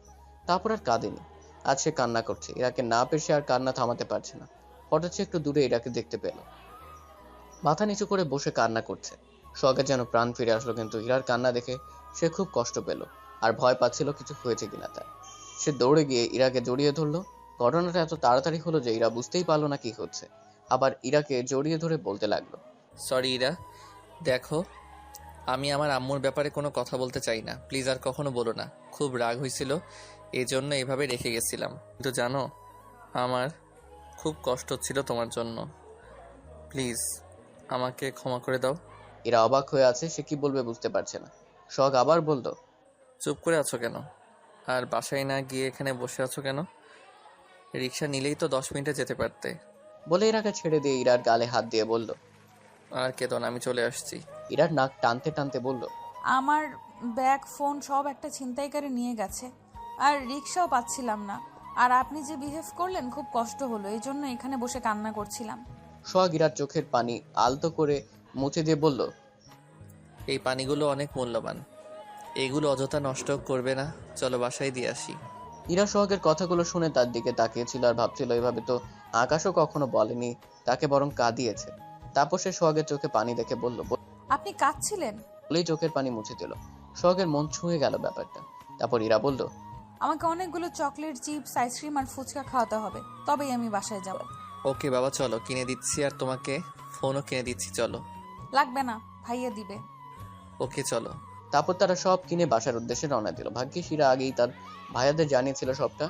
তারপর আর কাঁদেনি। আজ সে কান্না করছে। ইরাকে না পেয়ে সে আর কান্না থামাতে পারছে না। হঠাৎ সে একটু দূরে ইরাকে দেখতে পেল, মাথা নিচু করে বসে কান্না করছে। সোহাগের যেন প্রাণ ফিরে আসলো, কিন্তু ইরার কান্না দেখে সে খুব কষ্ট পেল আর ভয় পাচ্ছিল কিছু হয়েছে কিনা তার। সে দৌড়ে গিয়ে ইরাকে জড়িয়ে ধরলো ঘটনাটা এত তাড়াতাড়ি হলো যে ইরা বুঝতেই পারলো না কি হচ্ছে। আবার ইরাকে জড়িয়ে ধরে বলতে লাগলো, সরি ইরা, দেখো আমি আমার আম্মুর ব্যাপারে কোনো কথা বলতে চাই না, প্লিজ আর কখনো বলো না। খুব রাগ হয়েছিল, এই জন্য এভাবে রেখে গেছিলাম। কিন্তু জানো আমার খুব কষ্ট হচ্ছিল তোমার জন্য, প্লিজ আমাকে ক্ষমা করে দাও। ইরা অবাক হয়ে আছে, সে কি বলবে বুঝতে পারছে না। সোহাগ আবার বলল, চুপ করে আছো কেন? আর বাসায় না গিয়ে এখানে বসে আছো কেন? রিক্সা নিলেই তো 10 মিনিটে যেতে পারতে। বলে ইরাকে ছেড়ে দিয়ে ইরার গালে হাত দিয়ে বলল, আর কেতন আমি চলে আসছি। ইরার নাক টানতে টানতে বলল, আমার ব্যাগ ফোন সব একটা ছিনতাইকারী নিয়ে গেছে, আর রিক্সাও পাচ্ছিলাম না। আর আপনি যে বিহেভ করলেন খুব কষ্ট হলো, এই জন্য এখানে বসে কান্না করছিলাম। সোহাগ ইরার চোখের পানি আলতো করে মুছে দিয়ে বলল, এই পানিগুলো অনেক মূল্যবান, এগুলো অযথা নষ্ট করবে না, চলো বাসায় দিয়ে আসি। ইরা সোহাগের কথাগুলো শুনে তার দিকে তাকিয়েছিল আর ভাবছিল এভাবে তো আকাশও কখনো বলেনি, তাকে বরং কাঁদিয়েছে। তারপর সে সোহাগের চোখে পানি দেখে বলল, আপনি কাঁদছিলেন? বলেই চোখের পানি মুছে দিল। সোহাগের মন ছুঁয়ে গেল ব্যাপারটা। তারপর ইরা বলল, আমাকে অনেকগুলো চকলেট, চিপস, আইসক্রিম আর ফুচকা খাওয়াতে হবে, তবেই আমি বাসায় যাব। ওকে বাবা চলো, কিনে দিচ্ছি, আর তোমাকে ফোনও কিনে দিচ্ছি, চলো। লাগবে না, ভাইয়া দিবে। ওকে চলো। তারপর তারা সব কিনে বাসার উদ্দেশ্যে রওনা দিল। ভাগ্যিস ইরা আগেই তার ভাইয়াদের জানিয়েছিল সবটা।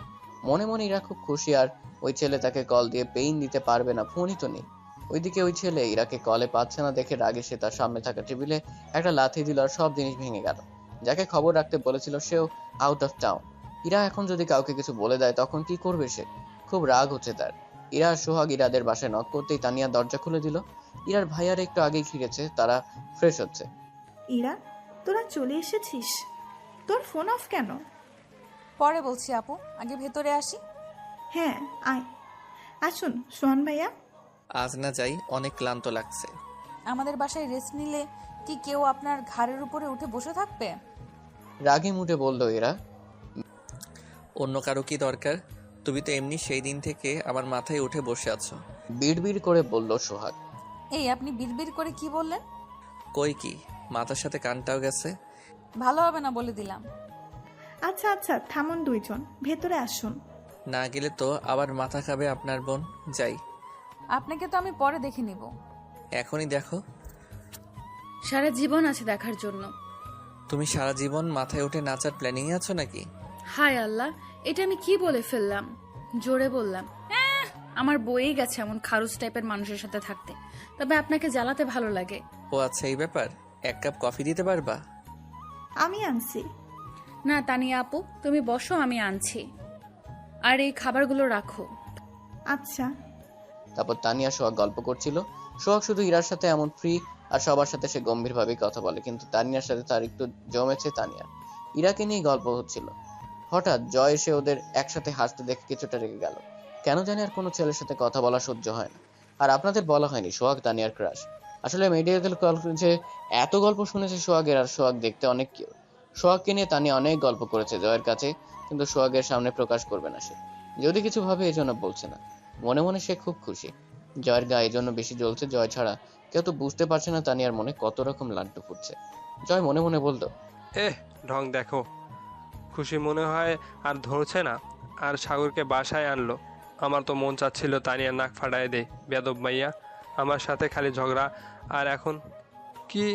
মনে মনে ইরা খুব খুশি, আর ওই ছেলে তাকে কল দিয়ে পেইন দিতে পারবে না, ফোনই তো নেই। ওইদিকে ওই ছেলে ইরাকে কলে পাচ্ছে না দেখে রাগে সে তার সামনে থাকা টেবিলে একটা লাথি দিল আর সব জিনিস ভেঙে গেল। যাকে খবর রাখতে বলেছিল সেও আউট অফ টাউন। ইরা এখন যদি কাউকে কিছু বলে দেয় তখন কি করবে সে? খুব রাগ হচ্ছে তার। ইরা আর সোহাগ ইরাদের বাসায় নক করতেই তানিয়া দরজা খুলে দিল। ইরার ভাইয়ার একটু আগেই ফিরেছে, তারা ফ্রেশ হচ্ছে। ইরা, তোরা চলে এসেছিস? তোর ফোন অফ কেন? পরে বলছি আপু, আগে ভেতরে আসি। হ্যাঁ আয়। আসুন সোহান ভাইয়া। আজ না যাই, অনেক ক্লান্ত লাগছে। আমাদের বাসায় রেস্ট নিলে কি কেউ আপনার ঘাড়ের উপরে উঠে বসে থাকবে? রাগী মুঠে বলল এরা। অন্য কারো কি দরকার? তুমি তো এমনি সেই দিন থেকে আমার মাথায় উঠে বসে আছো। বিড়বিড় করে বলল সোহাগ। এই আপনি বিড়বিড় করে কি বললেন? কই কি, মাথার সাথে কানটাও গেছে। ভালো হবে না বলে দিলাম। আচ্ছা আচ্ছা থামুন দুইজন, ভেতরে আসুন। না গেলে তো আবার মাথা খাবে আপনার বোন। যাই। আপনাকে তো আমি পরে দেখে নিব। এখনই দেখো। সারা জীবন আছে দেখার জন্য। তুমি সারা জীবন মাথায় উঠে নাচার প্ল্যানিং আছো নাকি? হায় আল্লাহ, এটা আমি কি বলে ফেললাম? জোরে বললাম। আমার বইই গেছে এমন খারুস টাইপের মানুষের সাথে থাকতে, তবে আপনাকে জ্বালাতে ভালো লাগে। ও আচ্ছা এই ব্যাপার। এক কাপ কফি দিতে পারবা? আমি আনছি। না তানিয়া আপু, তুমি বসো, আমি আনছি। আর এই খাবারগুলো রাখো। আচ্ছা। তারপর তানিয়া সোহাগ গল্প করছিল। সোহাগ শুধু ইরার সাথে এমন ফ্রি, আর সবার সাথে সে গম্ভীরভাবেই কথা বলে, কিন্তু তানিয়ার সাথে তার একটু জমেছে। তানিয়ার ইরাকে নিয়ে গল্প হচ্ছিল। হঠাৎ জয় এসে ওদের একসাথে হাসতে দেখে কিছুটা রেগে গেল। কেন জানি আর কোনো ছেলের সাথে কথা বলা সহ্য হয় না। আর আপনাদের বলা হয়নি সোহাগ তানিয়ার ক্রাশ। আসলে মেডিকেল কলেজে এত গল্প শুনেছে সোহাগের, আর সোহাগ দেখতে অনেক কিউট। সোহাগকে নিয়ে তানিয়া অনেক গল্প করেছে জয়ের কাছে, কিন্তু সোহাগের সামনে প্রকাশ করবে না সে। যদি কিছু ভাবে এজন্য বলছে না। মনে মনে সে খুব খুশি। জয়ের গায়ে এজন্য বেশি জ্বলছে। জয় ছাড়া কেউ তো বুঝতে পারছে না তানিয়ার মনে কত রকম লাড্ডু ফুটছে। জয় মনে মনে বলল, ঢং দেখো, খুশি মনে হয় আর ধরছে না। আর সাগরকে বাসায় আনলো। আমার তো মন চাচ্ছিল তানিয়ার নাক ফাটায় দে, বেয়াদব মাইয়া, আমার সাথে খালি ঝগড়া। আর এখন কি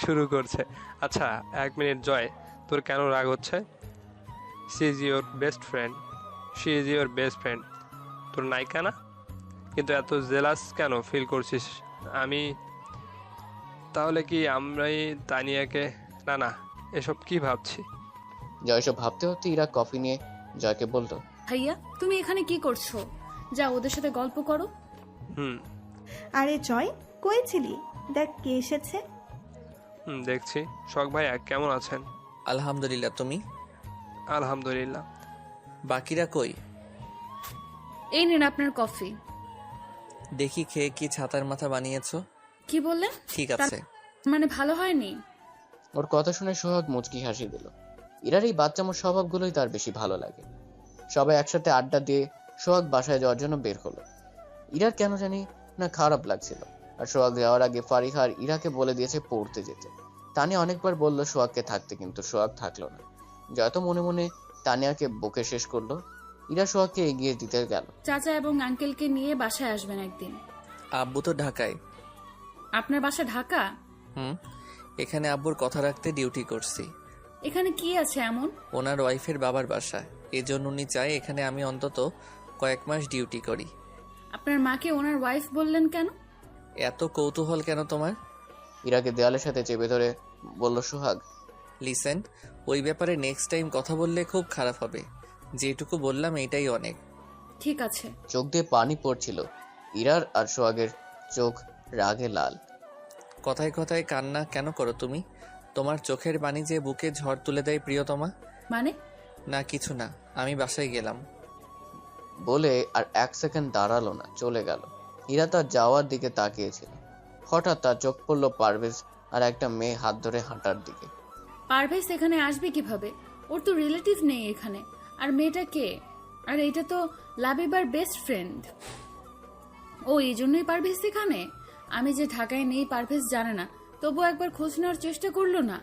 শুরু করছে? আচ্ছা 1 মিনিট জয়, তোর কেন রাগ হচ্ছে? She is your best friend, she is your best friend, তোর নায়িকা না? কিন্তু এত জেলাস কেন ফিল করছিস? আমি তাহলে কি আমরাই তানিয়াকে? না না, এসব কি ভাবছি? জয় সব ভাবতে ভাবতে ইরা কফি নিয়ে জয়কে বলল, ভাইয়া তুমি এখানে কি করছো? যা ওদের সাথে গল্প করো। আরে জয়, কই ছিলি? দেখ কে এসেছে। দেখছি। শখ ভাইয়া কেমন আছেন? আলহামদুলিল্লাহ, তুমি? আলহামদুলিল্লাহ। বাকিরা কই? এই নিন আপনার কফি। দেখি খেয়ে কি ছাতার মাথা বানিয়েছো? কি বললেন? ঠিক আছে। মানে ভালো হয়নি? ওর কথা শুনে সোহাগ মুচকি হাসি দিল। ইরার এই বাচ্চামোর স্বভাবগুলোই তার বেশি ভালো লাগে। সবাই একসাথে আড্ডা দিয়ে সোহাগ বাসায় যাওয়ার জন্য বের হলো। ইরার কেন জানি না খারাপ লাগছিল। আর সোহাগ যাওয়ার আগে ফারিহা আর ইরাকে বলে দিয়েছে পড়তে যেতে। তানিয়া অনেকবার বলল সোহাগকে থাকতে, কিন্তু সোহাগ থাকলো না। যত মনে মনে তানিয়াকে বকে শেষ করলো। ইরা সোহাগকে এগিয়ে দিতে গেল। চাচা এবং আঙ্কেলকে নিয়ে বাসায় আসবেন একদিন। আব্বু তো ঢাকায়। আপনার বাসা ঢাকা? এখানে আব্বুর কথা রাখতে ডিউটি করছি। এখানে কি আছে এমন? ওনার ওয়াইফের বাবার বাসা, এজন্য উনি চায় এখানে আমি অন্তত কয়েক মাস ডিউটি করি। আপনার মাকে ওনার ওয়াইফ বললেন কেন? এত কৌতূহল কেন তোমার? ইরাকে দেয়ালের সাথে চেপে ধরে বলল সোহাগ। লিসেন, ওই ব্যাপারে নেক্সট টাইম কথা বললে খুব খারাপ হবে। যেটুকু বললাম এইটাই অনেক। ঠিক আছে। চোখ দিয়ে পানি পড়ছিল ইরার, আর সোহাগের চোখ রাগে লাল। কথায় কথায় কান্না কেন করো তুমি? তোমার চোখের পানি যে বুকে ঝড় তুলে দেয় প্রিয়তমা। মানে? না কিছু না, আমি বাসায় গেলাম। বলে আর 1 সেকেন্ড দাঁড়ালো না, চলে গেল। ইরা তার যাওয়ার দিকে তাকিয়েছিল। হঠাৎ তার চোখ পড়ল পারভেজ আর একটা মেয়ে হাত ধরে হাঁটার দিকে। পারভেজ এখানে আসবে কিভাবে? ওর তো রিলেটিভ নেই এখানে। আর মেয়েটা কে? আর এটা তো লাবিবার বেস্ট ফ্রেন্ড। ও এই জন্যই পারভেজ এখানে? আমি যে ঢাকায় নেই পারভেজ জানে না, তবু একবার খোঁজ নেওয়ার চেষ্টা করলো না।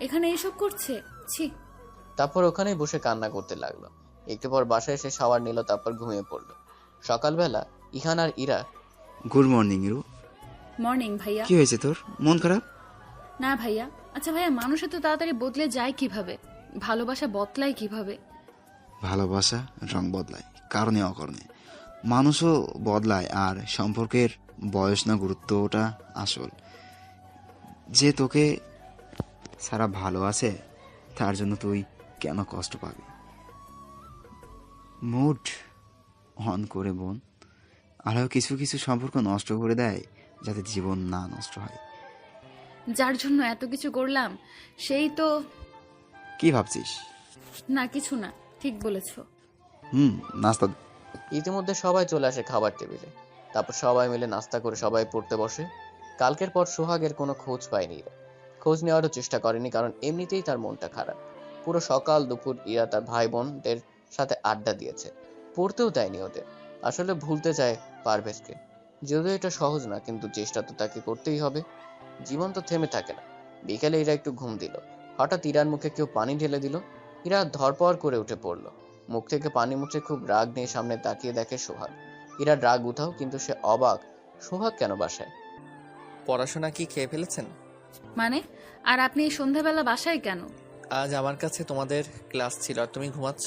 এখানে এসব করছে, ছি। তারপর ওখানেই বসে কান্না করতে লাগলো। একটু পর বাসায় এসে শাওয়ার নিল, তারপর ঘুমিয়ে পড়লো। সকালবেলা ইহান আর Ira. Good morning Iru. Morning ভাইয়া। কি হয়েছে তোর? মন খারাপ? না ভাইয়া। আচ্ছা ভাইয়া, মানুষ এত তাড়াতাড়ি বদলে যায় কিভাবে? ভালোবাসা বদলায় কিভাবে? ভালোবাসা রং বদলায়, কারণে অকারণে। মানুষও বদলায়, আর সম্পর্কের বয়স না গুরুত্বটা আসল। যে তোকে সারা ভালো আছে তার জন্য তুই কেন কষ্ট পাবি? মুড অন করে বোন। আরও কিছু কিছু সম্পর্ক নষ্ট করে দেয় যাতে জীবন না নষ্ট হয়। যার জন্য এত কিছু করলাম সেই তো। কি ভাবছিস? না কিছু না, ঠিক বলেছো। নাস্তা। ইতিমধ্যে সবাই চলে আসে খাবার টেবিলে। তারপর সবাই মিলে নাস্তা করে সবাই পড়তে বসে। কালকের পর সোহাগের কোনো খোঁজ পায়নি ইরা। খোঁজ নেওয়ারও চেষ্টা করেনি, কারণ এমনিতেই তার মনটা খারাপ। পুরো সকাল দুপুর ইরা তার ভাই বোনদের সাথে আড্ডা দিয়েছে, পড়তেও দেয়নি ওদের। আসলে ভুলতে চায় পারভেজকে, যদিও এটা সহজ না, কিন্তু চেষ্টা তো তাকে করতেই হবে। জীবন তো থেমে থাকে না। বিকেলে ইরা একটু ঘুম দিল। হঠাৎ ইরার মুখে কেউ পানি ঢেলে দিল। ইরা ধরপড় করে উঠে পড়লো। মুখ থেকে পানি মুছে খুব রাগ নিয়ে সামনে তাকিয়ে দেখে সোহাগ। ইরা রাগ উঠাও, কিন্তু সে অবাক, সোহাগ কেন বাসায়? পড়াশোনা কি খেয়ে ফেলেছেন? মানে? আর আপনি এই সন্ধ্যাবেলা বাসায় কেন? আজ আমার কাছে তোমাদের ক্লাস ছিল, আর তুমি ঘুমাচ্ছ।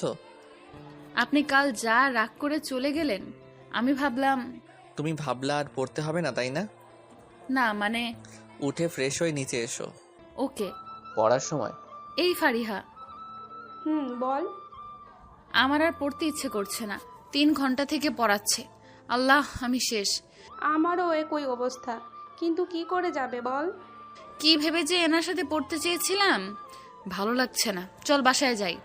আপনি কাল যা রাগ করে চলে গেলেন, আমি ভাবলাম। তুমি ভাবলা আর পড়তে হবে না, তাই না? না মানে। উঠে ফ্রেশ হয়ে নিচে এসো। ওকে। পড়ার সময় এই ফারিহা। বল। আমার আর পড়তে ইচ্ছে করছে না, 3 ঘন্টা থেকে পড়াচ্ছে। আল্লাহ, আমি শেষ। আমারও একই অবস্থা, কিন্তু কি করে যাবে বল? কি ভেবে যে এনার সাথে পড়তে চেয়েছিলাম, ভালো লাগছে না। চল বাসায় যাই।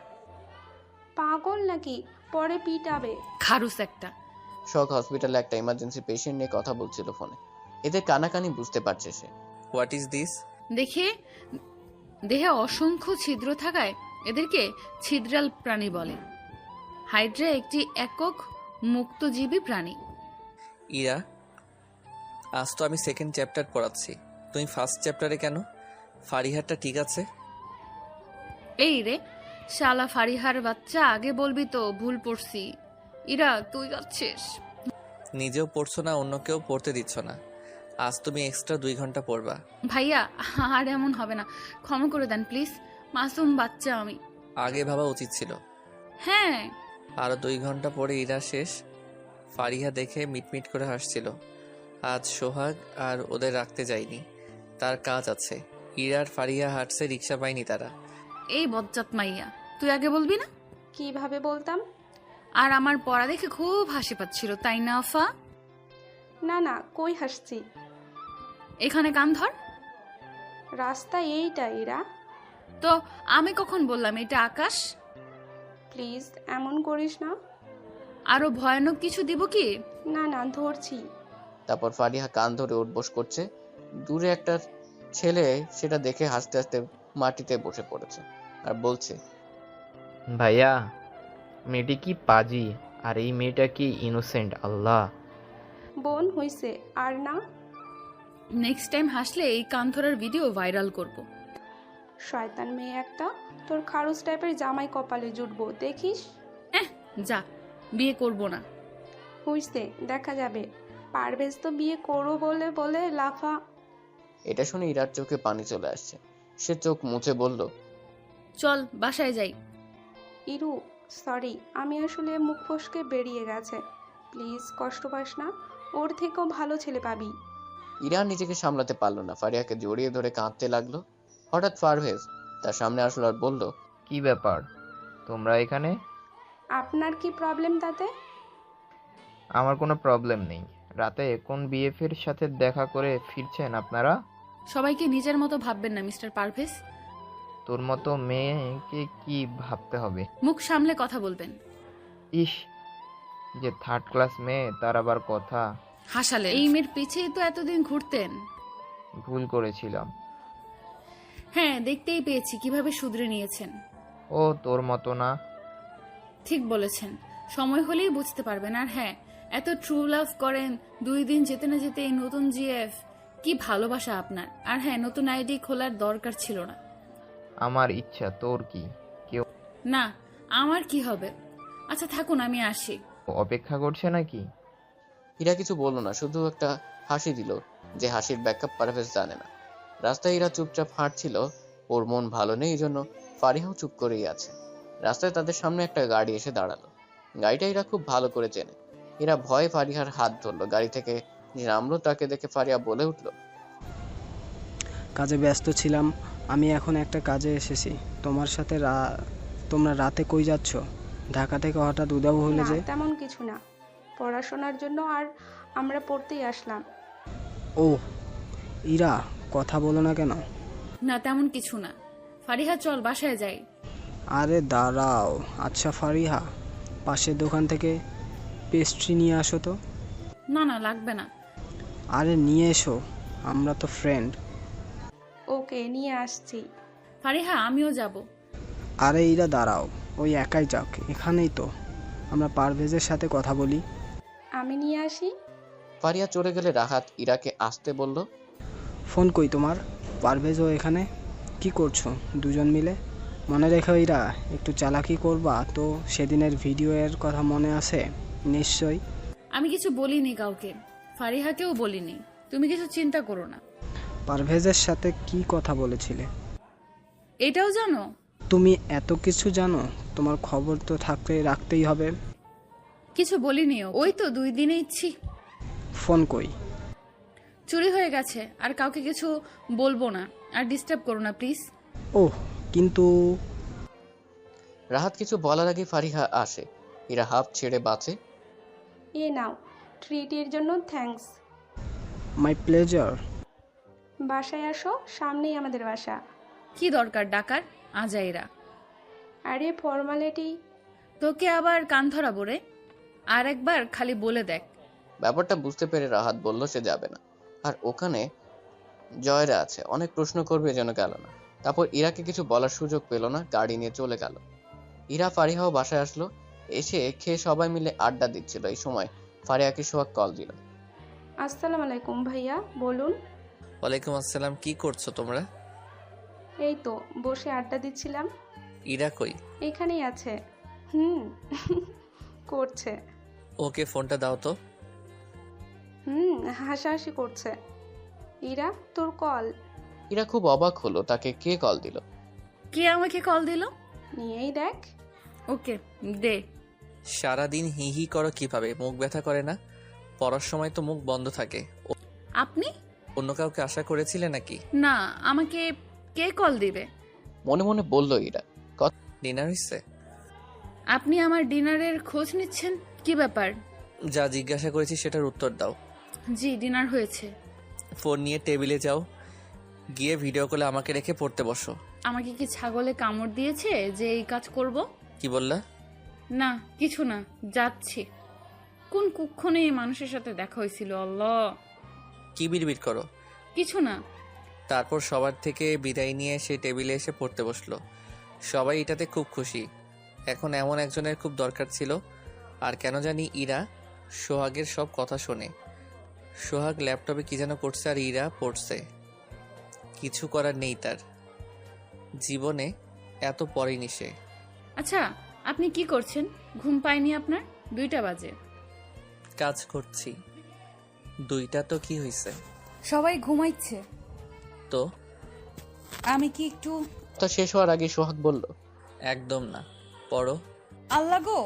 পাগল নাকি? পরে পিটাবে। খারুস একটা। শখ হসপিটালে একটা ইমার্জেন্সি পেশেন্ট নিয়ে কথা বলছিল ফোনে। এদের কানাকানি বুঝতে পারছে সে। What is this? দেহে অসংখ্য ছিদ্র থাকায় এদেরকে ছিদ্রাল প্রাণী বলে। হাইড্রা একটি একক মুক্তজীবী প্রাণী। ইরা, আজ তো আমি সেকেন্ড চ্যাপ্টার পড়াচ্ছি, তুমি ফার্স্ট চ্যাপ্টারে কেন? ফারিহারটা ঠিক আছে? এই রে শালা ফারিহার বাচ্চা, আগে বলবি তো, ভুল পড়ছি। ইরা, তুই যাচ্ছিস? নিজেও পড়ছো না, অন্য কেউ পড়তে দিচ্ছ না। আজ তুমি এক্সট্রা 2 ঘন্টা পড়বা। ভাইয়া, আর এমন হবে না, ক্ষমা করে দেন প্লিজ। মাসুম বাচ্চা আমি। আগে ভাবা উচিত ছিল। হ্যাঁ। আরো 2 ঘন্টা পরে ইরা শেষ। ফারিহা দেখে মিটমিট করে হাসছিল। আজ সোহাগ আর ওদের রাখতে যায়নি, তার কাজ আছে। ইরার ফারিহা হাঁটছে, রিক্সা পায়নি তারা। এই বজ্জাত মাইয়া, তুই আগে বলবি না? কিভাবে বলতাম? আর আমার পড়া দেখে খুব হাসি পাচ্ছিল, তাই না আফা? না না, কই হাসছি? এখানে কান ধর। রাস্তা এইটা ইরা। তো আমি কখন বললাম এটা আকাশ? প্লিজ এমন করিস না। আরো ভয়ানক কিছু দিব কি? না না, ধরছি। তারপর ফারিহা কান ধরে উঠবোস করছে। দূরে একটা ছেলে সেটা দেখে হাসতে হাসতে মাটিতে বসে পড়েছে আর বলছে, ভাইয়া, মেয়েটি কি পাজি, আর এই মেয়েটা কি ইনোসেন্ট। আল্লাহ। বোন হইছে আর না। নেক্সট টাইম হাসলে এই কান ধরার ভিডিও ভাইরাল করব। শয়তান মেয়ে একটা, তোর খারুস টাইপের জামাই কপালে জুটবো, দেখিস। যা, বিয়ে করব না। হইছে, দেখা যাবে। পারভেজ তো বিয়ে করো বলে বলে লাফা। এটা শুনে ইরার চোখে পানি চলে আসছে। সে চোখ মুছে বলল, চল বাসায় যাই। ইরু, সরি, আমি আসলে মুখ ফসকে বেরিয়ে গেছে। প্লিজ কষ্ট পাস না, ওর থেকেও ভালো ছেলে পাবি। ইরা নিজেকে সামলাতে পারলো না, ফারিয়াকে জড়িয়ে ধরে কাঁদতে লাগলো। হঠাৎ পারভেজ তার সামনে আসলো আর বলল, কি ব্যাপার তোমরা এখানে? আপনার কি প্রবলেম তাতে? আমার কোনো প্রবলেম নেই। রাতে কোন বিএফের সাথে দেখা করে ফিরছেন আপনারা? সবাইকে নিজের মতো ভাববেন না মিস্টার পারভেজ। তোর মতো মেয়েকে কি ভাবতে হবে? মুখ সামলে কথা বলবেন। ইস, যে থার্ড ক্লাস মেয়ে তার আবার কথা। হাসালে, এই মেয়ের পিছেই তো এতদিন ঘুরতেন। ভুল করেছিলাম। হ্যাঁ, দেখতেই পেয়েছি কিভাবে শুধরে নিয়েছেন। ও তোর মতো না। ঠিক বলেছেন, সময় হলেই বুঝতে পারবেন। আর হ্যাঁ, এত ট্রু লাভ করেন, 2 দিন যেতে না যেতে এই নতুন জিএফ, কি ভালোবাসা আপনার। আর হ্যাঁ, নতুন আইডি খোলার দরকার ছিল না। আমার ইচ্ছা, তোর কি? কেউ না, আমার কি হবে? আচ্ছা থাকুন, আমি আসি। অপেক্ষা করছে নাকি? ইরা কিছু বলল না, শুধু একটা হাসি দিল, যে হাসির ব্যাখ্যা পারভেজ জানে না। রাস্তায় ইরা চুপচাপ হাঁটছিল। ওর মন ভালো নেই, এই জন্য ফারিহাও চুপ করেই আছে। রাস্তায় তাদের সামনে একটা গাড়ি এসে দাঁড়ালো। গাড়িটা ইরা খুব ভালো করে চেনে। ইরা ভয়ে ফারিহার হাত ধরলো। গাড়ি থেকে নামলো। তাকে দেখে ফারিহা বলে উঠল, কাজে ব্যস্ত ছিলাম, আমি এখন একটা কাজে এসেছি। তোমার সাথে তোমরা রাতে কই যাচ্ছ? ঢাকা থেকে হঠাৎ উধাও হলে না, যে? তেমন কিছু না, পড়াশোনার জন্য। আর আমরা পড়তেই আসলাম। ও ইরা, কথা বলো না কেন? না, তেমন কিছু না। ফারিহা, চল বাসায় যাই। আরে দাঁড়াও। আচ্ছা ফারিহা, পাশের দোকান থেকে পেস্ট্রি নিয়ে আসো তো। না না, লাগবে না। আরে নিয়ে এসো, আমরা তো ফ্রেন্ড। ওকে, নিয়ে আসছি। ফারিহা, আমিও যাব। আরে ইরা দাঁড়াও, ওই একাই যাক, এখানেই তো। আমরা পারভেজের সাথে কথা বলি। আমি নিয়ে আসি। ফারিহা চলে গেলে রাহাত ইরাকে আসতে বলল, ফোন কই তোমার? পারভেজও এখানে? কি করছো দুজন মিলে? মনে রেখো ইরা, একটু চালাকি করবা তো। সেদিনের ভিডিওর কথা মনে আছে নিশ্চয়ই? আমি কিছু বলিনি কাউকে, ফারিহাকেও বলিনি। তুমি কিছু চিন্তা করো না। পারভেজের সাথে কি কথা বলেছিলে? এটাও জানো? তুমি এত কিছু জানো? তোমার খবর তো রাখতেই হবে। কিছু বলিনি, ওই তো 2 দিনে ইচ্ছি। ফোন কই? চুরি হয়ে গেছে। আর কাউকে কিছু বলবো না। আর ডিস্টার্ব করো না প্লিজ। ওহ, কিন্তু রাহাত কিছু বলার আগে ফারিহা আসে। ইরা হাফ ছেড়ে বাঁচে। এ নাও, ট্রিটের জন্য থ্যাঙ্কস। My pleasure. বাসায় আসো, সামনেই আমাদের বাসা। কি দরকার ডাকার আজাইরা? আরে ফর্মালিটি। তোকে আবার কান ধরাবো রে? আর একবার খালি বলে দেখ। ব্যাপারটা বুঝতে পেরে রাহাত বলল সে যাবে না। আর ওখানে জয়রা আছে, অনেক প্রশ্ন করবে, যেন গেল না। তারপর ইরাকে কিছু বলার সুযোগ পেল না, গাড়ি নিয়ে চলে গেল। ইরা ফারিহাও বাসায় আসলো। এসে খেয়ে সবাই মিলে আড্ডা দিচ্ছিল। এই সময় ফারিহাকে সোহাগ কল দিল। আসসালামু আলাইকুম ভাইয়া, বলুন। ওয়ালাইকুম আসসালাম, কি করছো তোমরা? এই তো বসে আড্ডা দিচ্ছিলাম। ইরা কই? এখানেই আছে। করছে। ওকে ফোনটা দাও তো। হাসাহাসি করছে। ইরা, তোর কল। ইরা খুব অবাক হলো, তাকে কে কল দিল। কে আমাকে কল দিল? নিয়েই দেখ। ওকে দে। সারাদিন হি হি করো কিভাবে? মুখ ব্যথা করে না? পড়ার সময় তো মুখ বন্ধ থাকে। আপনি অন্য কাউকে আশা করেছিলে নাকি? না, আমাকে কে কল দিবে? মনে মনে বলল ইরা। ডিনার হইছে? আপনি আমার ডিনারের খোঁজ নিচ্ছেন? কি ব্যাপার? যা জিজ্ঞাসা করেছি সেটার উত্তর দাও। জি, ডিনার হয়েছে। ফোন নিয়ে টেবিলে যাও, গিয়ে ভিডিও কলে আমাকে রেখে পড়তে বসো। আমাকে কি ছাগলে কামড় দিয়েছে যে এই কাজ করব? কি বললা? না কিছু না, যাচ্ছি। কোন কুক্ষণে এই মানুষের সাথে দেখা হয়েছিল? আল্লাহ, কি বিড়বিড় করো? কিছু না। তারপর সবার থেকে বিদায় নিয়ে সে টেবিলে এসে পড়তে বসলো। সবাই এটাতে খুব খুশি। এখন এমন একজনের খুব দরকার ছিল। আর কেন জানি ইরা সোহাগের সব কথা শোনে। সোহাগ ল্যাপটপে কি যেন করছে আর ইরা পড়ছে। কিছু করার নেই তার। জীবনে এত পড়েনি সে। আচ্ছা, আপনি কি করছেন? ঘুম পায়নি আপনার? 2টা বাজে। কাজ করছি। 2টা তো কি হয়েছে? সবাই ঘুমাইছে। তো আমি কি একটু... তা শেষ হওয়ার আগে সোহাগ বলল, একদম না, পড়ো। আল্লাহ গো,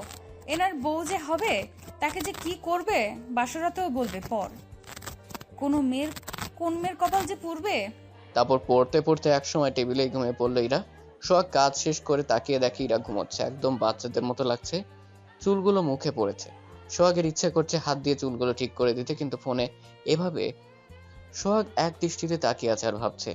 এনার বউ যে হবে তাকে যে কি করবে বাসরাতেও বলবে পর। কোন মেয়ের কপাল যে পুড়বে। তারপর পড়তে পড়তে একসময় টেবিলেই ঘুমিয়ে পড়লো ইরা। সোহাগ কাজ শেষ করে তাকিয়ে দেখে ইরা ঘুমোচ্ছে, একদম বাচ্চাদের মতো লাগছে। চুলগুলো মুখে পড়েছে। সোহাগের ইচ্ছে করছে হাত দিয়ে চুলগুলো ঠিক করে দিতে, কিন্তু ফোনে এভাবে সোহাগ এক দৃষ্টিতে তাকিয়ে আছে আর ভাবছে